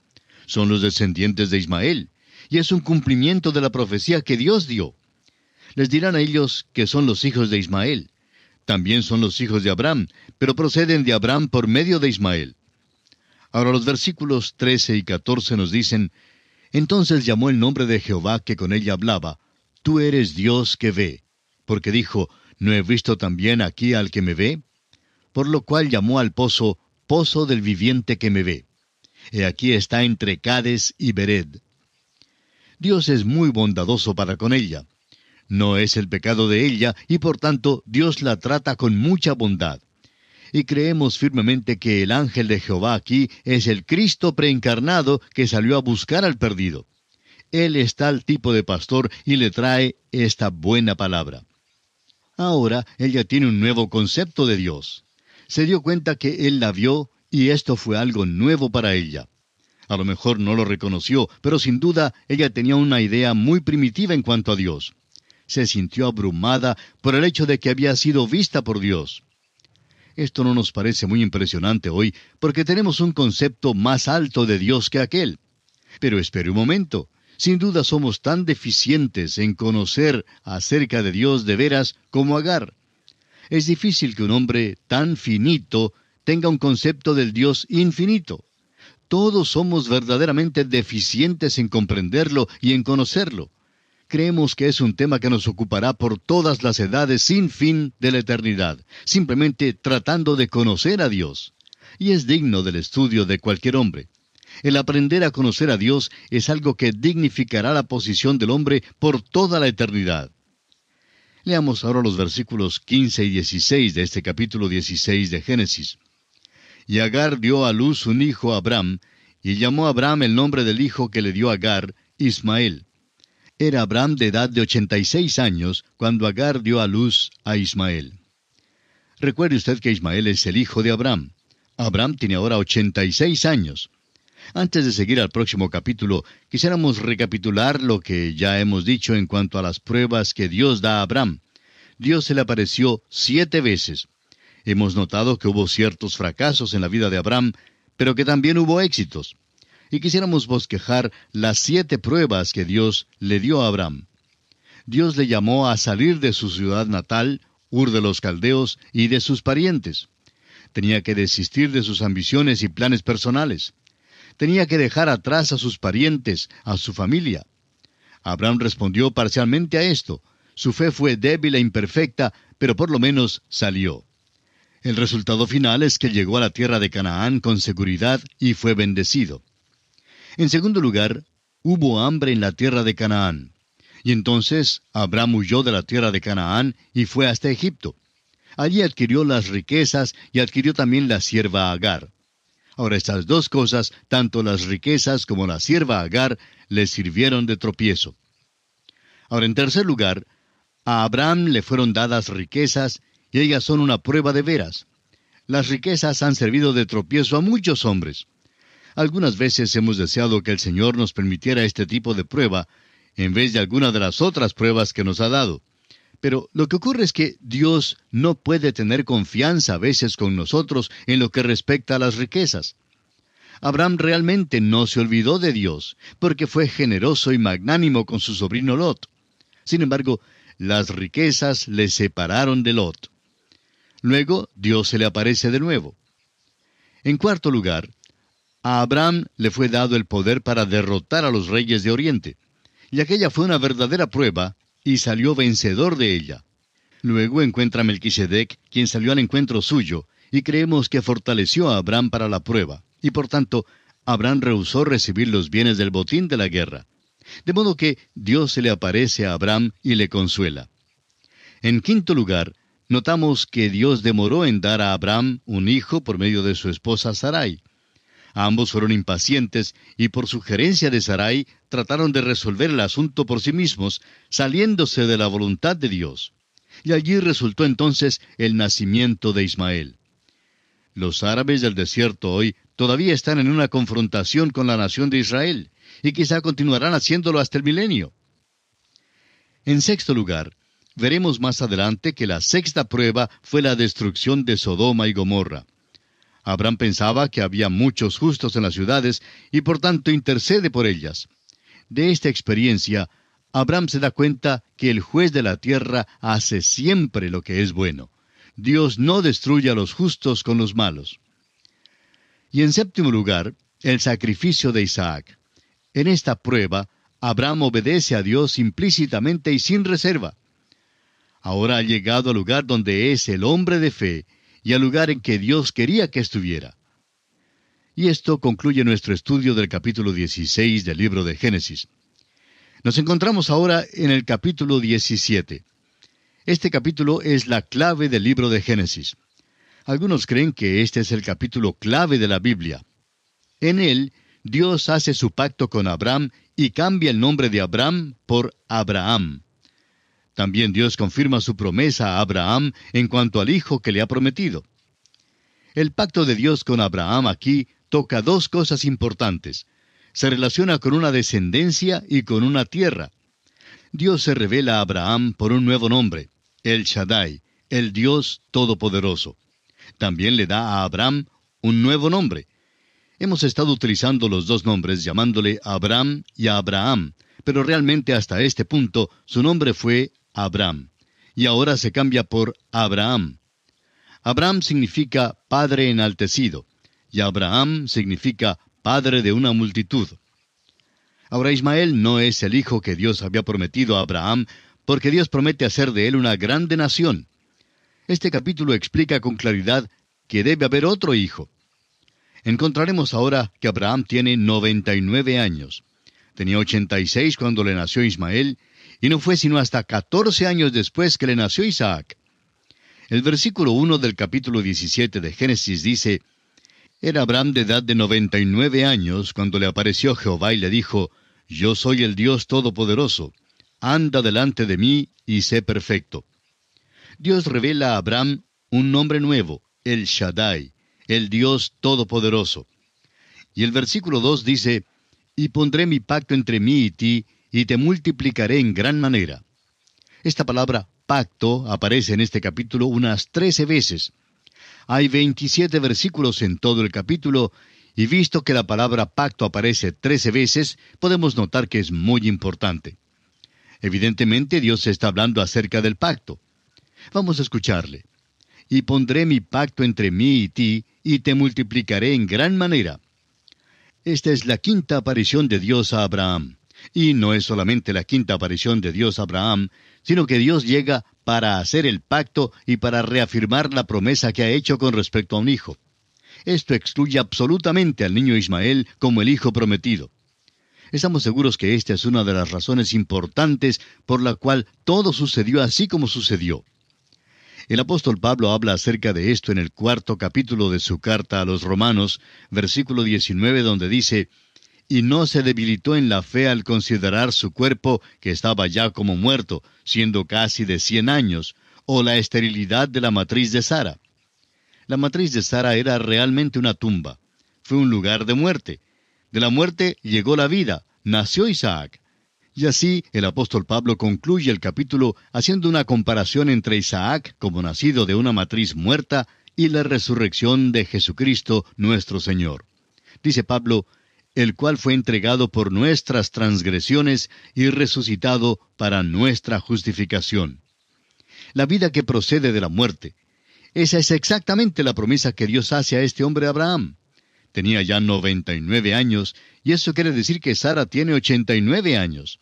Son los descendientes de Ismael, y es un cumplimiento de la profecía que Dios dio. Les dirán a ellos que son los hijos de Ismael. También son los hijos de Abraham, pero proceden de Abraham por medio de Ismael. Ahora los versículos 13 y 14 nos dicen, entonces llamó el nombre de Jehová que con ella hablaba, tú eres Dios que ve, porque dijo, ¿no he visto también aquí al que me ve? Por lo cual llamó al pozo, pozo del viviente que me ve. He aquí está entre Cades y Bered. Dios es muy bondadoso para con ella. No es el pecado de ella, y por tanto Dios la trata con mucha bondad. Y creemos firmemente que el ángel de Jehová aquí es el Cristo preencarnado que salió a buscar al perdido. Él es tal tipo de pastor y le trae esta buena palabra. Ahora ella tiene un nuevo concepto de Dios. Se dio cuenta que Él la vio y esto fue algo nuevo para ella. A lo mejor no lo reconoció, pero sin duda ella tenía una idea muy primitiva en cuanto a Dios. Se sintió abrumada por el hecho de que había sido vista por Dios. Esto no nos parece muy impresionante hoy, porque tenemos un concepto más alto de Dios que aquel. Pero espere un momento. Sin duda somos tan deficientes en conocer acerca de Dios de veras como Agar. Es difícil que un hombre tan finito tenga un concepto del Dios infinito. Todos somos verdaderamente deficientes en comprenderlo y en conocerlo. Creemos que es un tema que nos ocupará por todas las edades sin fin de la eternidad, simplemente tratando de conocer a Dios. Y es digno del estudio de cualquier hombre. El aprender a conocer a Dios es algo que dignificará la posición del hombre por toda la eternidad. Leamos ahora los versículos 15 y 16 de este capítulo 16 de Génesis. Y Agar dio a luz un hijo a Abraham, y llamó a Abraham el nombre del hijo que le dio Agar, Ismael. Era Abraham de edad de 86 años cuando Agar dio a luz a Ismael. Recuerde usted que Ismael es el hijo de Abraham. Abraham tiene ahora 86 años. Antes de seguir al próximo capítulo, quisiéramos recapitular lo que ya hemos dicho en cuanto a las pruebas que Dios da a Abraham. Dios se le apareció 7 veces. Hemos notado que hubo ciertos fracasos en la vida de Abraham, pero que también hubo éxitos. Y quisiéramos bosquejar las 7 pruebas que Dios le dio a Abraham. Dios le llamó a salir de su ciudad natal, Ur de los Caldeos, y de sus parientes. Tenía que desistir de sus ambiciones y planes personales. Tenía que dejar atrás a sus parientes, a su familia. Abraham respondió parcialmente a esto. Su fe fue débil e imperfecta, pero por lo menos salió. El resultado final es que llegó a la tierra de Canaán con seguridad y fue bendecido. En segundo lugar, hubo hambre en la tierra de Canaán. Y entonces Abraham huyó de la tierra de Canaán y fue hasta Egipto. Allí adquirió las riquezas y adquirió también la sierva Agar. Ahora estas dos cosas, tanto las riquezas como la sierva Agar, le sirvieron de tropiezo. Ahora en tercer lugar, a Abraham le fueron dadas riquezas y ellas son una prueba de veras. Las riquezas han servido de tropiezo a muchos hombres. Algunas veces hemos deseado que el Señor nos permitiera este tipo de prueba, en vez de alguna de las otras pruebas que nos ha dado. Pero lo que ocurre es que Dios no puede tener confianza a veces con nosotros en lo que respecta a las riquezas. Abraham realmente no se olvidó de Dios, porque fue generoso y magnánimo con su sobrino Lot. Sin embargo, las riquezas le separaron de Lot. Luego, Dios se le aparece de nuevo. En cuarto lugar, a Abraham le fue dado el poder para derrotar a los reyes de Oriente. Y aquella fue una verdadera prueba, y salió vencedor de ella. Luego encuentra a Melquisedec, quien salió al encuentro suyo, y creemos que fortaleció a Abraham para la prueba, y por tanto, Abraham rehusó recibir los bienes del botín de la guerra. De modo que Dios se le aparece a Abraham y le consuela. En quinto lugar, notamos que Dios demoró en dar a Abraham un hijo por medio de su esposa Sarai. Ambos fueron impacientes y por sugerencia de Sarai trataron de resolver el asunto por sí mismos, saliéndose de la voluntad de Dios. Y allí resultó entonces el nacimiento de Ismael. Los árabes del desierto hoy todavía están en una confrontación con la nación de Israel, y quizá continuarán haciéndolo hasta el milenio. En sexto lugar, veremos más adelante que la sexta prueba fue la destrucción de Sodoma y Gomorra. Abraham pensaba que había muchos justos en las ciudades y por tanto intercede por ellas. De esta experiencia, Abraham se da cuenta que el juez de la tierra hace siempre lo que es bueno. Dios no destruye a los justos con los malos. Y en séptimo lugar, el sacrificio de Isaac. En esta prueba, Abraham obedece a Dios implícitamente y sin reserva. Ahora ha llegado al lugar donde es el hombre de fe y al lugar en que Dios quería que estuviera. Y esto concluye nuestro estudio del capítulo 16 del libro de Génesis. Nos encontramos ahora en el capítulo 17. Este capítulo es la clave del libro de Génesis. Algunos creen que este es el capítulo clave de la Biblia. En él, Dios hace su pacto con Abraham y cambia el nombre de Abraham por Abraham. También Dios confirma su promesa a Abraham en cuanto al hijo que le ha prometido. El pacto de Dios con Abraham aquí toca dos cosas importantes. Se relaciona con una descendencia y con una tierra. Dios se revela a Abraham por un nuevo nombre, El Shaddai, el Dios Todopoderoso. También le da a Abraham un nuevo nombre. Hemos estado utilizando los dos nombres llamándole Abraham y Abraham, pero realmente hasta este punto su nombre fue Abraham, y ahora se cambia por Abraham. Abraham significa padre enaltecido, y Abraham significa padre de una multitud. Ahora Ismael no es el hijo que Dios había prometido a Abraham, porque Dios promete hacer de él una grande nación. Este capítulo explica con claridad que debe haber otro hijo. Encontraremos ahora que Abraham tiene 99 años. Tenía 86 cuando le nació Ismael, y no fue sino hasta 14 años después que le nació Isaac. El versículo 1 del capítulo 17 de Génesis dice: Era Abraham de edad de 99 años cuando le apareció Jehová y le dijo: Yo soy el Dios Todopoderoso, anda delante de mí y sé perfecto. Dios revela a Abraham un nombre nuevo, el Shaddai, el Dios Todopoderoso. Y el versículo 2 dice: Y pondré mi pacto entre mí y ti, y te multiplicaré en gran manera. Esta palabra pacto aparece en este capítulo unas 13 veces. Hay 27 versículos en todo el capítulo, y visto que la palabra pacto aparece 13 veces, podemos notar que es muy importante. Evidentemente Dios está hablando acerca del pacto. Vamos a escucharle. Y pondré mi pacto entre mí y ti, y te multiplicaré en gran manera. Esta es la quinta aparición de Dios a Abraham. Y no es solamente la quinta aparición de Dios a Abraham, sino que Dios llega para hacer el pacto y para reafirmar la promesa que ha hecho con respecto a un hijo. Esto excluye absolutamente al niño Ismael como el hijo prometido. Estamos seguros que esta es una de las razones importantes por la cual todo sucedió así como sucedió. El apóstol Pablo habla acerca de esto en el 4º capítulo de su carta a los Romanos, versículo 19, donde dice: «Y no se debilitó en la fe al considerar su cuerpo, que estaba ya como muerto, siendo casi de 100 años, o la esterilidad de la matriz de Sara». La matriz de Sara era realmente una tumba. Fue un lugar de muerte. De la muerte llegó la vida, nació Isaac. Y así el apóstol Pablo concluye el capítulo haciendo una comparación entre Isaac, como nacido de una matriz muerta, y la resurrección de Jesucristo nuestro Señor. Dice Pablo: «el cual fue entregado por nuestras transgresiones y resucitado para nuestra justificación». La vida que procede de la muerte. Esa es exactamente la promesa que Dios hace a este hombre Abraham. Tenía ya 99 años, y eso quiere decir que Sara tiene 89 años.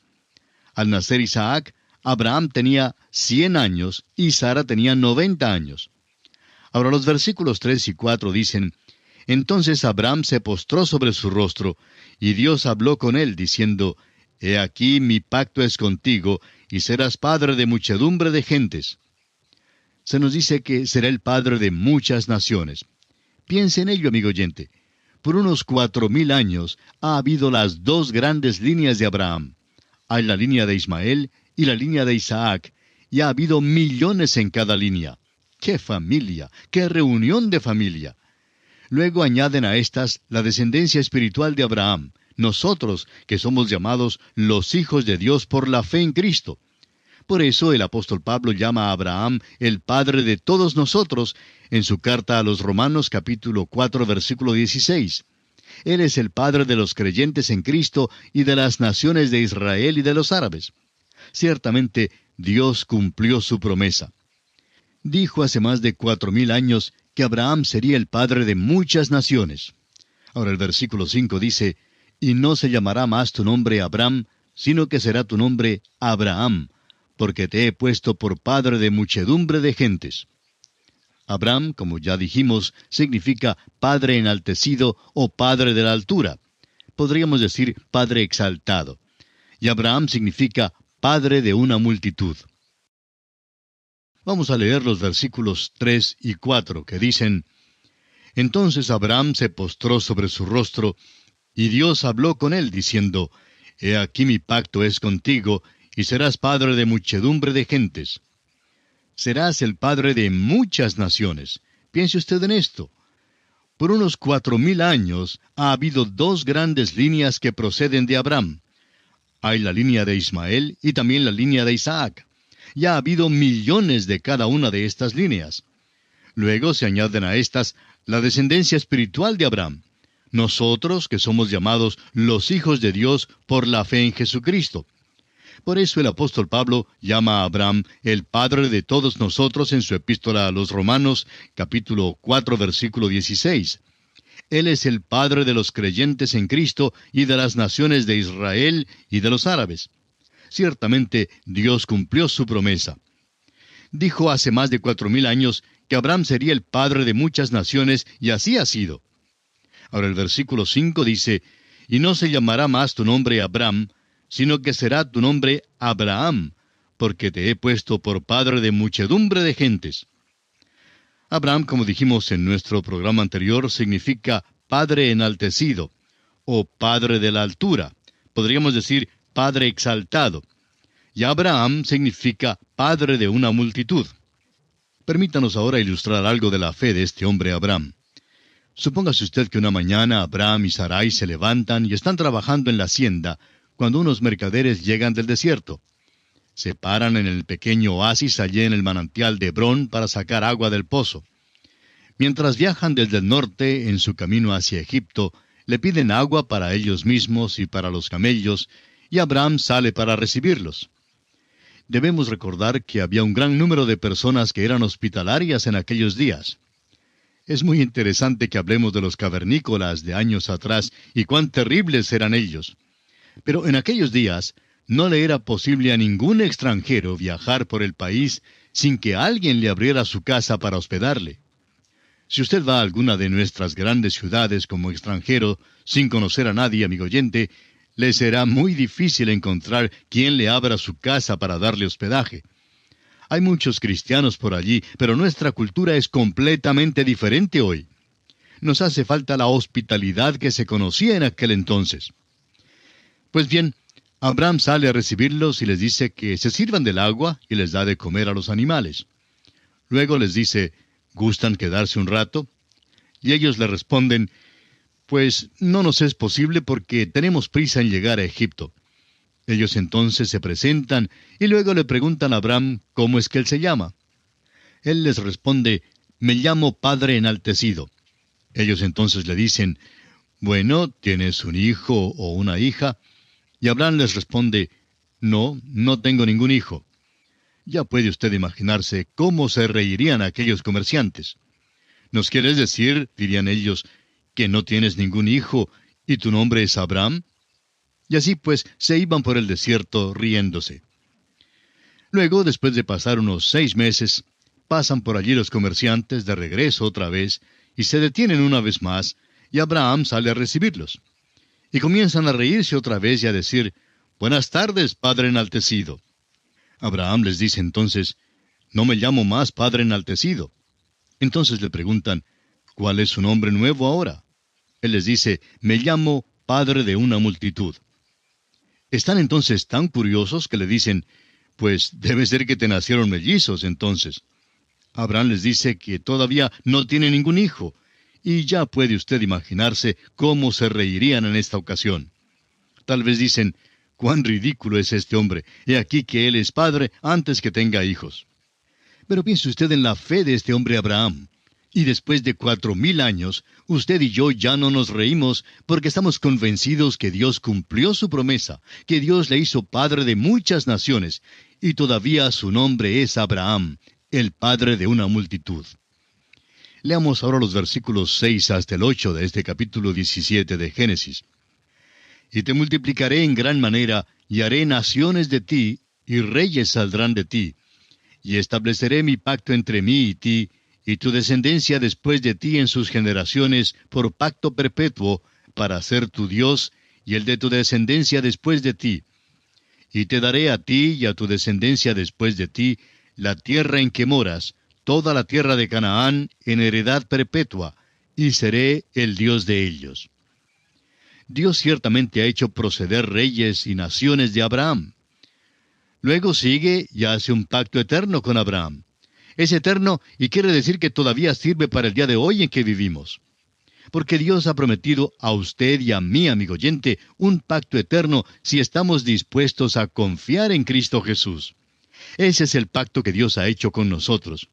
Al nacer Isaac, Abraham tenía 100 años y Sara tenía 90 años. Ahora los versículos 3 y 4 dicen: «Entonces Abraham se postró sobre su rostro, y Dios habló con él, diciendo: He aquí mi pacto es contigo, y serás padre de muchedumbre de gentes». Se nos dice que será el padre de muchas naciones. Piense en ello, amigo oyente. Por unos 4000 años ha habido las dos grandes líneas de Abraham. Hay la línea de Ismael y la línea de Isaac, y ha habido millones en cada línea. ¡Qué familia! ¡Qué reunión de familia! Luego añaden a estas la descendencia espiritual de Abraham, nosotros que somos llamados los hijos de Dios por la fe en Cristo. Por eso el apóstol Pablo llama a Abraham el padre de todos nosotros en su carta a los Romanos capítulo 4 versículo 16. Él es el padre de los creyentes en Cristo y de las naciones de Israel y de los árabes. Ciertamente Dios cumplió su promesa. Dijo hace más de 4000 años que Abraham sería el padre de muchas naciones. Ahora el versículo 5 dice: «Y no se llamará más tu nombre Abram, sino que será tu nombre Abraham, porque te he puesto por padre de muchedumbre de gentes». Abram, como ya dijimos, significa padre enaltecido o padre de la altura. Podríamos decir padre exaltado. Y Abraham significa padre de una multitud. Vamos a leer los versículos 3 y 4 que dicen: «Entonces Abraham se postró sobre su rostro, y Dios habló con él, diciendo: He aquí mi pacto es contigo, y serás padre de muchedumbre de gentes». Serás el padre de muchas naciones. Piense usted en esto. Por unos 4000 años ha habido dos grandes líneas que proceden de Abraham. Hay la línea de Ismael y también la línea de Isaac. Y ha habido millones de cada una de estas líneas. Luego se añaden a estas la descendencia espiritual de Abraham. Nosotros que somos llamados los hijos de Dios por la fe en Jesucristo. Por eso el apóstol Pablo llama a Abraham el padre de todos nosotros en su epístola a los Romanos, capítulo 4, versículo 16. Él es el padre de los creyentes en Cristo y de las naciones de Israel y de los árabes. Ciertamente Dios cumplió su promesa. Dijo hace más de 4000 años que Abraham sería el padre de muchas naciones, y así ha sido. Ahora el versículo 5 dice: «Y no se llamará más tu nombre Abraham, sino que será tu nombre Abraham, porque te he puesto por padre de muchedumbre de gentes». Abraham, como dijimos en nuestro programa anterior, significa padre enaltecido, o padre de la altura. Podríamos decir padre exaltado. Y Abraham significa padre de una multitud. Permítanos ahora ilustrar algo de la fe de este hombre Abraham. Supóngase usted que una mañana Abraham y Sarai se levantan y están trabajando en la hacienda, cuando unos mercaderes llegan del desierto. Se paran en el pequeño oasis allí en el manantial de Hebrón para sacar agua del pozo. Mientras viajan desde el norte en su camino hacia Egipto, le piden agua para ellos mismos y para los camellos, y Abraham sale para recibirlos. Debemos recordar que había un gran número de personas que eran hospitalarias en aquellos días. Es muy interesante que hablemos de los cavernícolas de años atrás y cuán terribles eran ellos. Pero en aquellos días no le era posible a ningún extranjero viajar por el país sin que alguien le abriera su casa para hospedarle. Si usted va a alguna de nuestras grandes ciudades como extranjero, sin conocer a nadie, amigo oyente, le será muy difícil encontrar quien le abra su casa para darle hospedaje. Hay muchos cristianos por allí, pero nuestra cultura es completamente diferente hoy. Nos hace falta la hospitalidad que se conocía en aquel entonces. Pues bien, Abraham sale a recibirlos y les dice que se sirvan del agua y les da de comer a los animales. Luego les dice, ¿gustan quedarse un rato? Y ellos le responden, pues no nos es posible porque tenemos prisa en llegar a Egipto. Ellos entonces se presentan y luego le preguntan a Abraham cómo es que él se llama. Él les responde, me llamo Padre Enaltecido. Ellos entonces le dicen, bueno, ¿tienes un hijo o una hija? Y Abraham les responde, no, no tengo ningún hijo. Ya puede usted imaginarse cómo se reirían aquellos comerciantes. ¿Nos quieres decir, dirían ellos, que no tienes ningún hijo y tu nombre es Abraham? Y así pues se iban por el desierto riéndose. Luego, después de pasar unos 6 meses, pasan por allí los comerciantes de regreso otra vez y se detienen una vez más y Abraham sale a recibirlos. Y comienzan a reírse otra vez y a decir, buenas tardes, Padre Enaltecido. Abraham les dice entonces, no me llamo más Padre Enaltecido. Entonces le preguntan, ¿cuál es su nombre nuevo ahora? Él les dice, me llamo Padre de una multitud. Están entonces tan curiosos que le dicen, pues debe ser que te nacieron mellizos entonces. Abraham les dice que todavía no tiene ningún hijo, y ya puede usted imaginarse cómo se reirían en esta ocasión. Tal vez dicen, cuán ridículo es este hombre, he aquí que él es padre antes que tenga hijos. Pero piense usted en la fe de este hombre Abraham. Y después de 4,000 años, usted y yo ya no nos reímos porque estamos convencidos que Dios cumplió su promesa, que Dios le hizo padre de muchas naciones, y todavía su nombre es Abraham, el padre de una multitud. Leamos ahora los versículos 6 hasta el 8 de este capítulo 17 de Génesis. Y te multiplicaré en gran manera, y haré naciones de ti, y reyes saldrán de ti. Y estableceré mi pacto entre mí y ti, y tu descendencia después de ti en sus generaciones, por pacto perpetuo, para ser tu Dios, y el de tu descendencia después de ti. Y te daré a ti y a tu descendencia después de ti, la tierra en que moras, toda la tierra de Canaán, en heredad perpetua, y seré el Dios de ellos. Dios ciertamente ha hecho proceder reyes y naciones de Abraham. Luego sigue y hace un pacto eterno con Abraham. Es eterno y quiere decir que todavía sirve para el día de hoy en que vivimos. Porque Dios ha prometido a usted y a mí, amigo oyente, un pacto eterno si estamos dispuestos a confiar en Cristo Jesús. Ese es el pacto que Dios ha hecho con nosotros.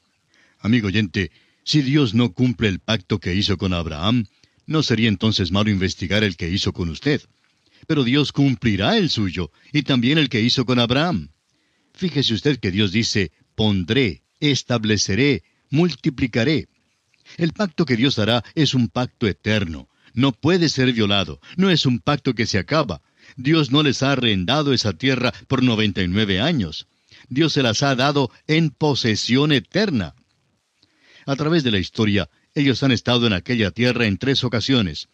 Amigo oyente, si Dios no cumple el pacto que hizo con Abraham, no sería entonces malo investigar el que hizo con usted. Pero Dios cumplirá el suyo, y también el que hizo con Abraham. Fíjese usted que Dios dice, pondré, estableceré, multiplicaré. El pacto que Dios hará es un pacto eterno. No puede ser violado. No es un pacto que se acaba. Dios no les ha arrendado esa tierra por 99 años. Dios se las ha dado en posesión eterna. A través de la historia, ellos han estado en aquella tierra en 3 ocasiones.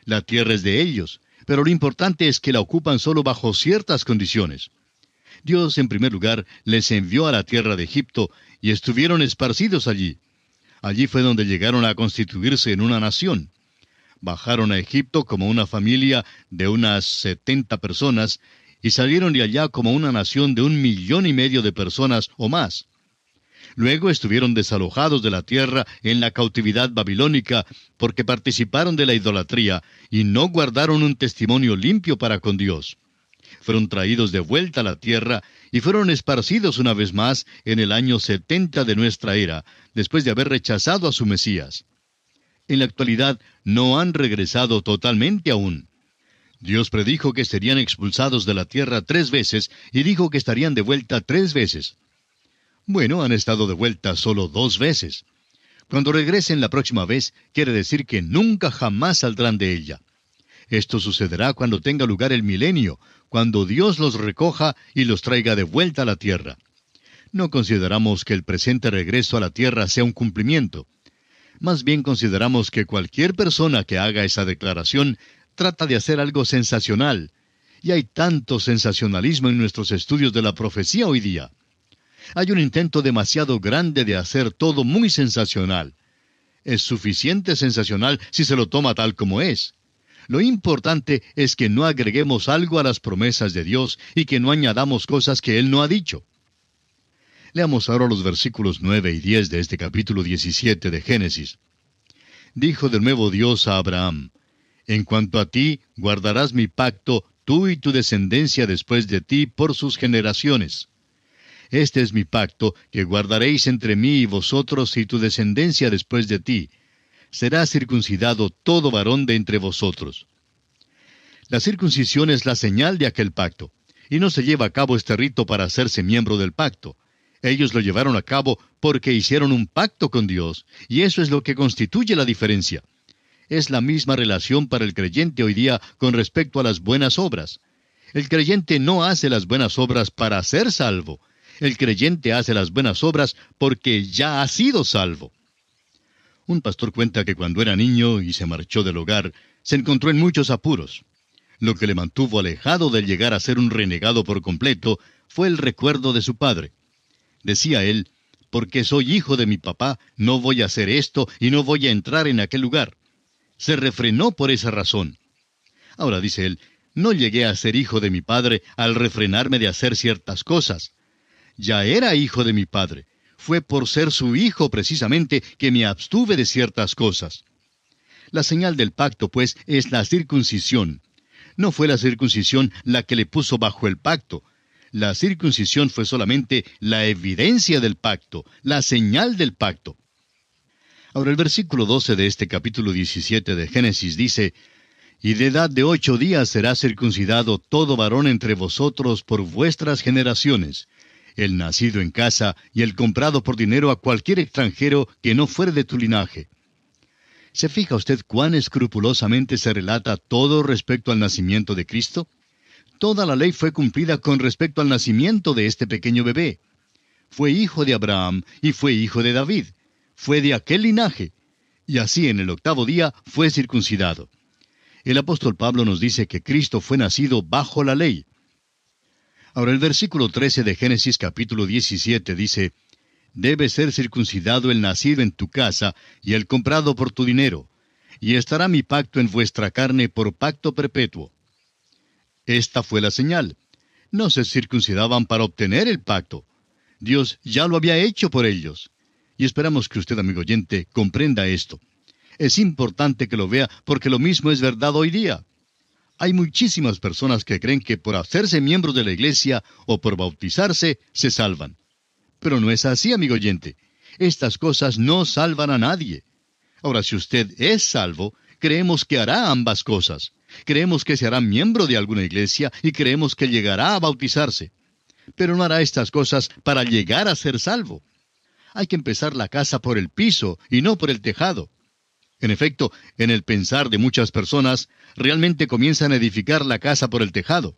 La tierra es de ellos, pero lo importante es que la ocupan solo bajo ciertas condiciones. Dios, en primer lugar, les envió a la tierra de Egipto y estuvieron esparcidos allí. Allí fue donde llegaron a constituirse en una nación. Bajaron a Egipto como una familia de unas 70 personas y salieron de allá como una nación de 1,5 millones de personas o más. Luego estuvieron desalojados de la tierra en la cautividad babilónica porque participaron de la idolatría y no guardaron un testimonio limpio para con Dios. Fueron traídos de vuelta a la tierra y fueron esparcidos una vez más en el año 70 de nuestra era, después de haber rechazado a su Mesías. En la actualidad no han regresado totalmente aún. Dios predijo que serían expulsados de la tierra 3 veces y dijo que estarían de vuelta 3 veces. Bueno, han estado de vuelta solo 2 veces. Cuando regresen la próxima vez, quiere decir que nunca jamás saldrán de ella. Esto sucederá cuando tenga lugar el milenio, cuando Dios los recoja y los traiga de vuelta a la tierra. No consideramos que el presente regreso a la tierra sea un cumplimiento. Más bien consideramos que cualquier persona que haga esa declaración trata de hacer algo sensacional. Y hay tanto sensacionalismo en nuestros estudios de la profecía hoy día. Hay un intento demasiado grande de hacer todo muy sensacional. Es suficiente sensacional si se lo toma tal como es. Lo importante es que no agreguemos algo a las promesas de Dios y que no añadamos cosas que Él no ha dicho. Leamos ahora los versículos 9 y 10 de este capítulo 17 de Génesis. Dijo de nuevo Dios a Abraham: En cuanto a ti, guardarás mi pacto, tú y tu descendencia después de ti por sus generaciones. Este es mi pacto, que guardaréis entre mí y vosotros y tu descendencia después de ti. Será circuncidado todo varón de entre vosotros. La circuncisión es la señal de aquel pacto, y no se lleva a cabo este rito para hacerse miembro del pacto. Ellos lo llevaron a cabo porque hicieron un pacto con Dios, y eso es lo que constituye la diferencia. Es la misma relación para el creyente hoy día con respecto a las buenas obras. El creyente no hace las buenas obras para ser salvo. El creyente hace las buenas obras porque ya ha sido salvo. Un pastor cuenta que cuando era niño y se marchó del hogar, se encontró en muchos apuros. Lo que le mantuvo alejado de llegar a ser un renegado por completo fue el recuerdo de su padre. Decía él: porque soy hijo de mi papá, no voy a hacer esto y no voy a entrar en aquel lugar. Se refrenó por esa razón. Ahora, dice él, no llegué a ser hijo de mi padre al refrenarme de hacer ciertas cosas. Ya era hijo de mi padre. Fue por ser su hijo precisamente que me abstuve de ciertas cosas. La señal del pacto, pues, es la circuncisión. No fue la circuncisión la que le puso bajo el pacto. La circuncisión fue solamente la evidencia del pacto, la señal del pacto. Ahora el versículo 12 de este capítulo 17 de Génesis dice: Y de edad de 8 días será circuncidado todo varón entre vosotros por vuestras generaciones, el nacido en casa y el comprado por dinero a cualquier extranjero que no fuere de tu linaje. ¿Se fija usted cuán escrupulosamente se relata todo respecto al nacimiento de Cristo? Toda la ley fue cumplida con respecto al nacimiento de este pequeño bebé. Fue hijo de Abraham y fue hijo de David. Fue de aquel linaje. Y así en el 8º día fue circuncidado. El apóstol Pablo nos dice que Cristo fue nacido bajo la ley. Ahora el versículo 13 de Génesis capítulo 17 dice: Debe ser circuncidado el nacido en tu casa y el comprado por tu dinero, y estará mi pacto en vuestra carne por pacto perpetuo. Esta fue la señal. No se circuncidaban para obtener el pacto. Dios ya lo había hecho por ellos. Y esperamos que usted, amigo oyente, comprenda esto. Es importante que lo vea porque lo mismo es verdad hoy día. Hay muchísimas personas que creen que por hacerse miembros de la iglesia o por bautizarse, se salvan. Pero no es así, amigo oyente. Estas cosas no salvan a nadie. Ahora, si usted es salvo, creemos que hará ambas cosas. Creemos que se hará miembro de alguna iglesia y creemos que llegará a bautizarse. Pero no hará estas cosas para llegar a ser salvo. Hay que empezar la casa por el piso y no por el tejado. En efecto, en el pensar de muchas personas, realmente comienzan a edificar la casa por el tejado.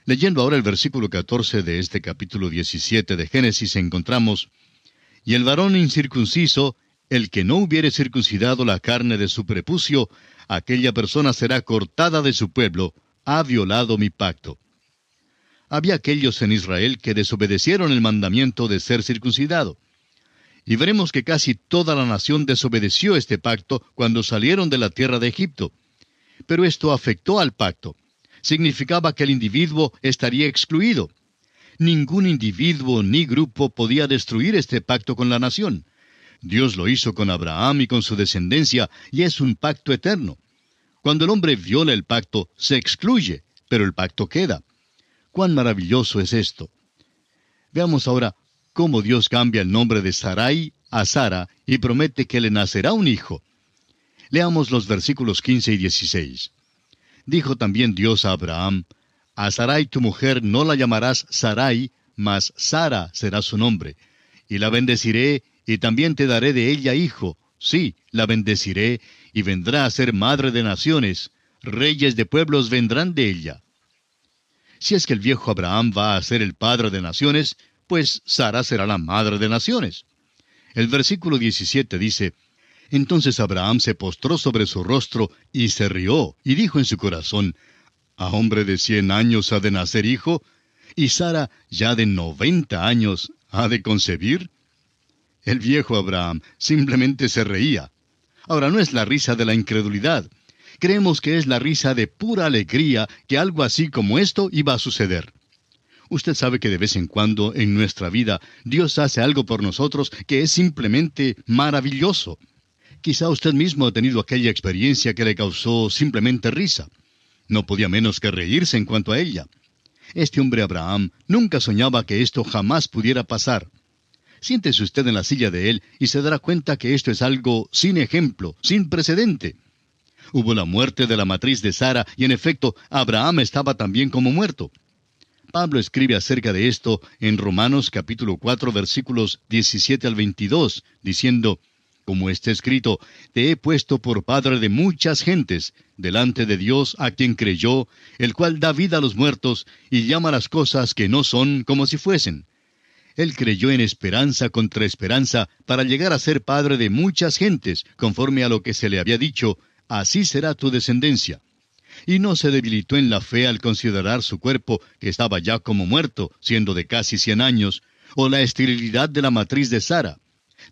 Leyendo ahora el versículo 14 de este capítulo 17 de Génesis, encontramos: Y el varón incircunciso, el que no hubiere circuncidado la carne de su prepucio, aquella persona será cortada de su pueblo, ha violado mi pacto. Había aquellos en Israel que desobedecieron el mandamiento de ser circuncidado. Y veremos que casi toda la nación desobedeció este pacto cuando salieron de la tierra de Egipto. Pero esto afectó al pacto. Significaba que el individuo estaría excluido. Ningún individuo ni grupo podía destruir este pacto con la nación. Dios lo hizo con Abraham y con su descendencia, y es un pacto eterno. Cuando el hombre viola el pacto, se excluye, pero el pacto queda. ¡Cuán maravilloso es esto! Veamos ahora cómo Dios cambia el nombre de Sarai a Sara y promete que le nacerá un hijo. Leamos los versículos 15 y 16. Dijo también Dios a Abraham, a Sarai tu mujer no la llamarás Sarai, mas Sara será su nombre. Y la bendeciré, y también te daré de ella hijo. Sí, la bendeciré, y vendrá a ser madre de naciones. Reyes de pueblos vendrán de ella. Si es que el viejo Abraham va a ser el padre de naciones, pues Sara será la madre de naciones. El versículo 17 dice, entonces Abraham se postró sobre su rostro y se rió, y dijo en su corazón, ¿a hombre de 100 años ha de nacer hijo? ¿Y Sara, ya de 90 años, ha de concebir? El viejo Abraham simplemente se reía. Ahora, no es la risa de la incredulidad. Creemos que es la risa de pura alegría que algo así como esto iba a suceder. Usted sabe que de vez en cuando en nuestra vida Dios hace algo por nosotros que es simplemente maravilloso. Quizá usted mismo ha tenido aquella experiencia que le causó simplemente risa. No podía menos que reírse en cuanto a ella. Este hombre Abraham nunca soñaba que esto jamás pudiera pasar. Siéntese usted en la silla de él y se dará cuenta que esto es algo sin ejemplo, sin precedente. Hubo la muerte de la matriz de Sara y en efecto Abraham estaba también como muerto. Pablo escribe acerca de esto en Romanos capítulo 4 versículos 17 al 22, diciendo, como está escrito, te he puesto por padre de muchas gentes, delante de Dios a quien creyó, el cual da vida a los muertos y llama las cosas que no son como si fuesen. Él creyó en esperanza contra esperanza para llegar a ser padre de muchas gentes, conforme a lo que se le había dicho, así será tu descendencia. Y no se debilitó en la fe al considerar su cuerpo, que estaba ya como muerto, siendo de casi 100 años, o la esterilidad de la matriz de Sara.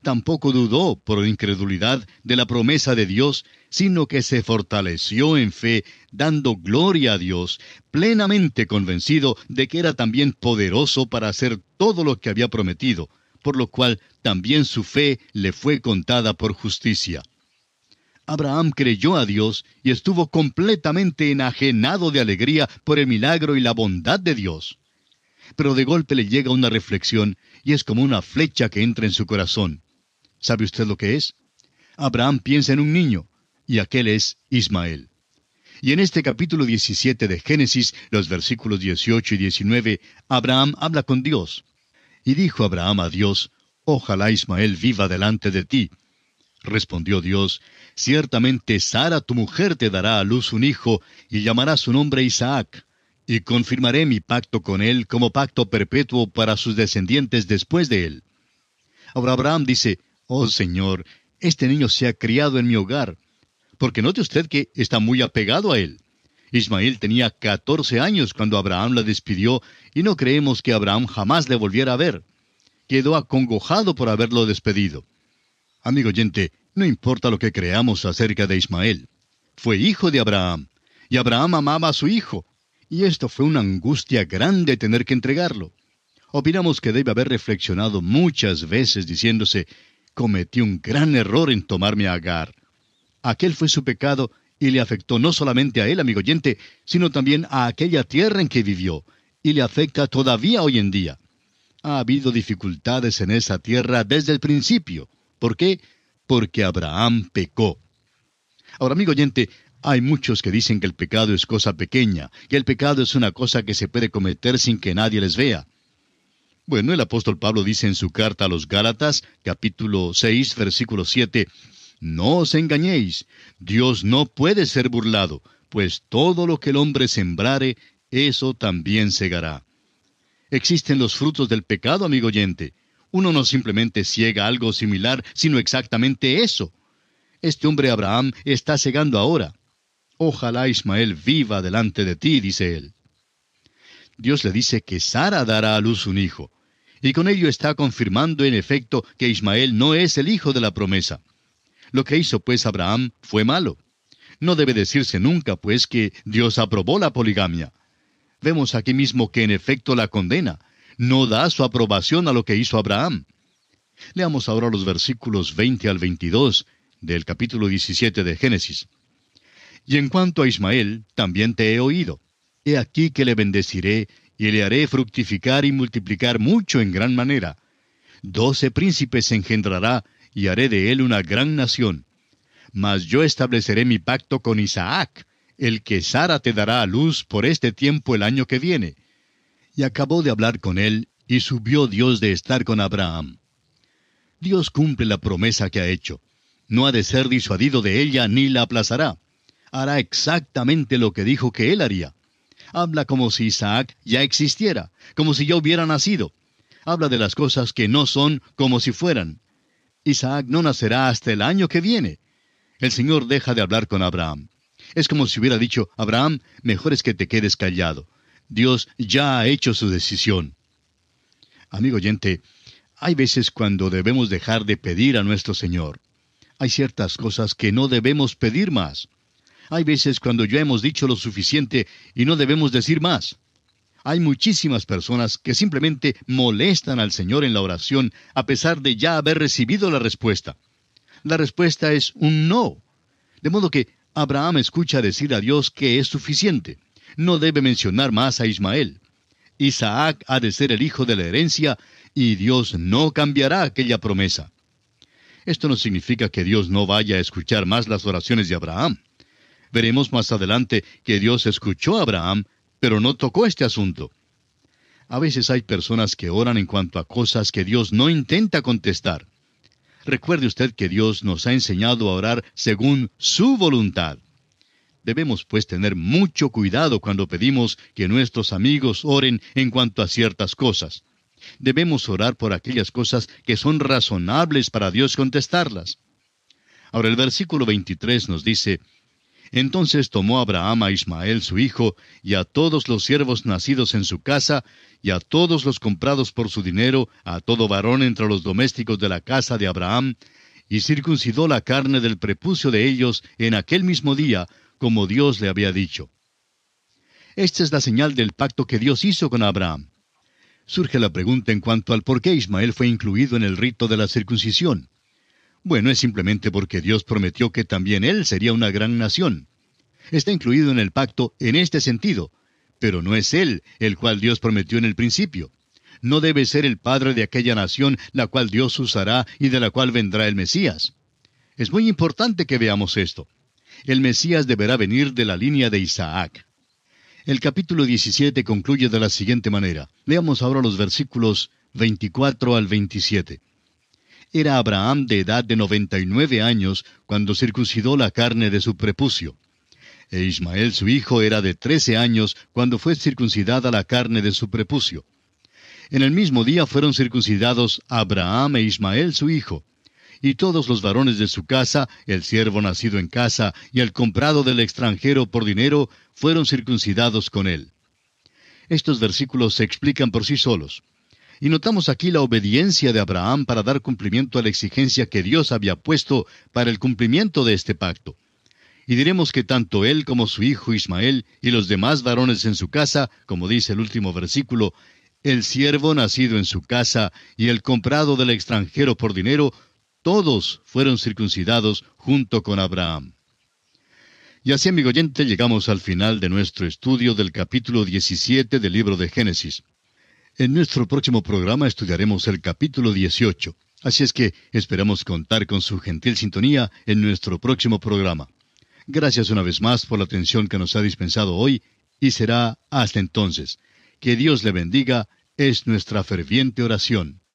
Tampoco dudó, por incredulidad, de la promesa de Dios, sino que se fortaleció en fe, dando gloria a Dios, plenamente convencido de que era también poderoso para hacer todo lo que había prometido, por lo cual también su fe le fue contada por justicia. Abraham creyó a Dios y estuvo completamente enajenado de alegría por el milagro y la bondad de Dios. Pero de golpe le llega una reflexión y es como una flecha que entra en su corazón. ¿Sabe usted lo que es? Abraham piensa en un niño, y aquel es Ismael. Y en este capítulo 17 de Génesis, los versículos 18 y 19, Abraham habla con Dios. Y dijo Abraham a Dios, ojalá Ismael viva delante de ti. Respondió Dios, ciertamente Sara tu mujer te dará a luz un hijo, y llamará su nombre Isaac. Y confirmaré mi pacto con él como pacto perpetuo para sus descendientes después de él. Ahora Abraham dice, oh Señor, este niño se ha criado en mi hogar. Porque note usted que está muy apegado a él. Ismael tenía 14 años cuando Abraham la despidió, y no creemos que Abraham jamás le volviera a ver. Quedó acongojado por haberlo despedido. Amigo oyente, no importa lo que creamos acerca de Ismael. Fue hijo de Abraham, y Abraham amaba a su hijo. Y esto fue una angustia grande tener que entregarlo. Opinamos que debe haber reflexionado muchas veces diciéndose, cometí un gran error en tomarme a Agar. Aquel fue su pecado y le afectó no solamente a él, amigo oyente, sino también a aquella tierra en que vivió, y le afecta todavía hoy en día. Ha habido dificultades en esa tierra desde el principio. ¿Por qué? Porque Abraham pecó. Ahora, amigo oyente, hay muchos que dicen que el pecado es cosa pequeña, que el pecado es una cosa que se puede cometer sin que nadie les vea. Bueno, el apóstol Pablo dice en su carta a los Gálatas, capítulo 6, versículo 7, no os engañéis, Dios no puede ser burlado, pues todo lo que el hombre sembrare, eso también segará. Existen los frutos del pecado, amigo oyente. Uno no simplemente ciega algo similar, sino exactamente eso. Este hombre Abraham está cegando ahora. Ojalá Ismael viva delante de ti, dice él. Dios le dice que Sara dará a luz un hijo. Y con ello está confirmando en efecto que Ismael no es el hijo de la promesa. Lo que hizo pues Abraham fue malo. No debe decirse nunca pues que Dios aprobó la poligamia. Vemos aquí mismo que en efecto la condena. No da su aprobación a lo que hizo Abraham. Leamos ahora los versículos 20 al 22 del capítulo 17 de Génesis. Y en cuanto a Ismael, también te he oído. He aquí que le bendeciré, y le haré fructificar y multiplicar mucho en gran manera. 12 príncipes engendrará, y haré de él una gran nación. Mas yo estableceré mi pacto con Isaac, el que Sara te dará a luz por este tiempo el año que viene. Y acabó de hablar con él, y subió Dios de estar con Abraham. Dios cumple la promesa que ha hecho. No ha de ser disuadido de ella ni la aplazará. Hará exactamente lo que dijo que él haría. Habla como si Isaac ya existiera, como si ya hubiera nacido. Habla de las cosas que no son como si fueran. Isaac no nacerá hasta el año que viene. El Señor deja de hablar con Abraham. Es como si hubiera dicho: Abraham, mejor es que te quedes callado. Dios ya ha hecho su decisión. Amigo oyente, hay veces cuando debemos dejar de pedir a nuestro Señor. Hay ciertas cosas que no debemos pedir más. Hay veces cuando ya hemos dicho lo suficiente y no debemos decir más. Hay muchísimas personas que simplemente molestan al Señor en la oración a pesar de ya haber recibido la respuesta. La respuesta es un no. De modo que Abraham escucha decir a Dios que es suficiente. No debe mencionar más a Ismael. Isaac ha de ser el hijo de la herencia y Dios no cambiará aquella promesa. Esto no significa que Dios no vaya a escuchar más las oraciones de Abraham. Veremos más adelante que Dios escuchó a Abraham, pero no tocó este asunto. A veces hay personas que oran en cuanto a cosas que Dios no intenta contestar. Recuerde usted que Dios nos ha enseñado a orar según su voluntad. Debemos pues tener mucho cuidado cuando pedimos que nuestros amigos oren en cuanto a ciertas cosas. Debemos orar por aquellas cosas que son razonables para Dios contestarlas. Ahora el versículo 23 nos dice: Entonces tomó Abraham a Ismael su hijo, y a todos los siervos nacidos en su casa, y a todos los comprados por su dinero, a todo varón entre los domésticos de la casa de Abraham, y circuncidó la carne del prepucio de ellos en aquel mismo día, como Dios le había dicho. Esta es la señal del pacto que Dios hizo con Abraham. Surge la pregunta en cuanto al por qué Ismael fue incluido en el rito de la circuncisión. Bueno, es simplemente porque Dios prometió que también él sería una gran nación. Está incluido en el pacto en este sentido, pero no es él el cual Dios prometió en el principio. No debe ser el padre de aquella nación la cual Dios usará y de la cual vendrá el Mesías. Es muy importante que veamos esto. El Mesías deberá venir de la línea de Isaac. El capítulo 17 concluye de la siguiente manera. Veamos ahora los versículos 24 al 27. Era Abraham de edad de 99 años cuando circuncidó la carne de su prepucio. E Ismael su hijo era de 13 años cuando fue circuncidada la carne de su prepucio. En el mismo día fueron circuncidados Abraham e Ismael su hijo. Y todos los varones de su casa, el siervo nacido en casa y el comprado del extranjero por dinero, fueron circuncidados con él. Estos versículos se explican por sí solos. Y notamos aquí la obediencia de Abraham para dar cumplimiento a la exigencia que Dios había puesto para el cumplimiento de este pacto. Y diremos que tanto él como su hijo Ismael y los demás varones en su casa, como dice el último versículo, el siervo nacido en su casa y el comprado del extranjero por dinero, todos fueron circuncidados junto con Abraham. Y así, amigo oyente, llegamos al final de nuestro estudio del capítulo 17 del libro de Génesis. En nuestro próximo programa estudiaremos el capítulo 18. Así es que esperamos contar con su gentil sintonía en nuestro próximo programa. Gracias una vez más por la atención que nos ha dispensado hoy, y será hasta entonces. Que Dios le bendiga, es nuestra ferviente oración.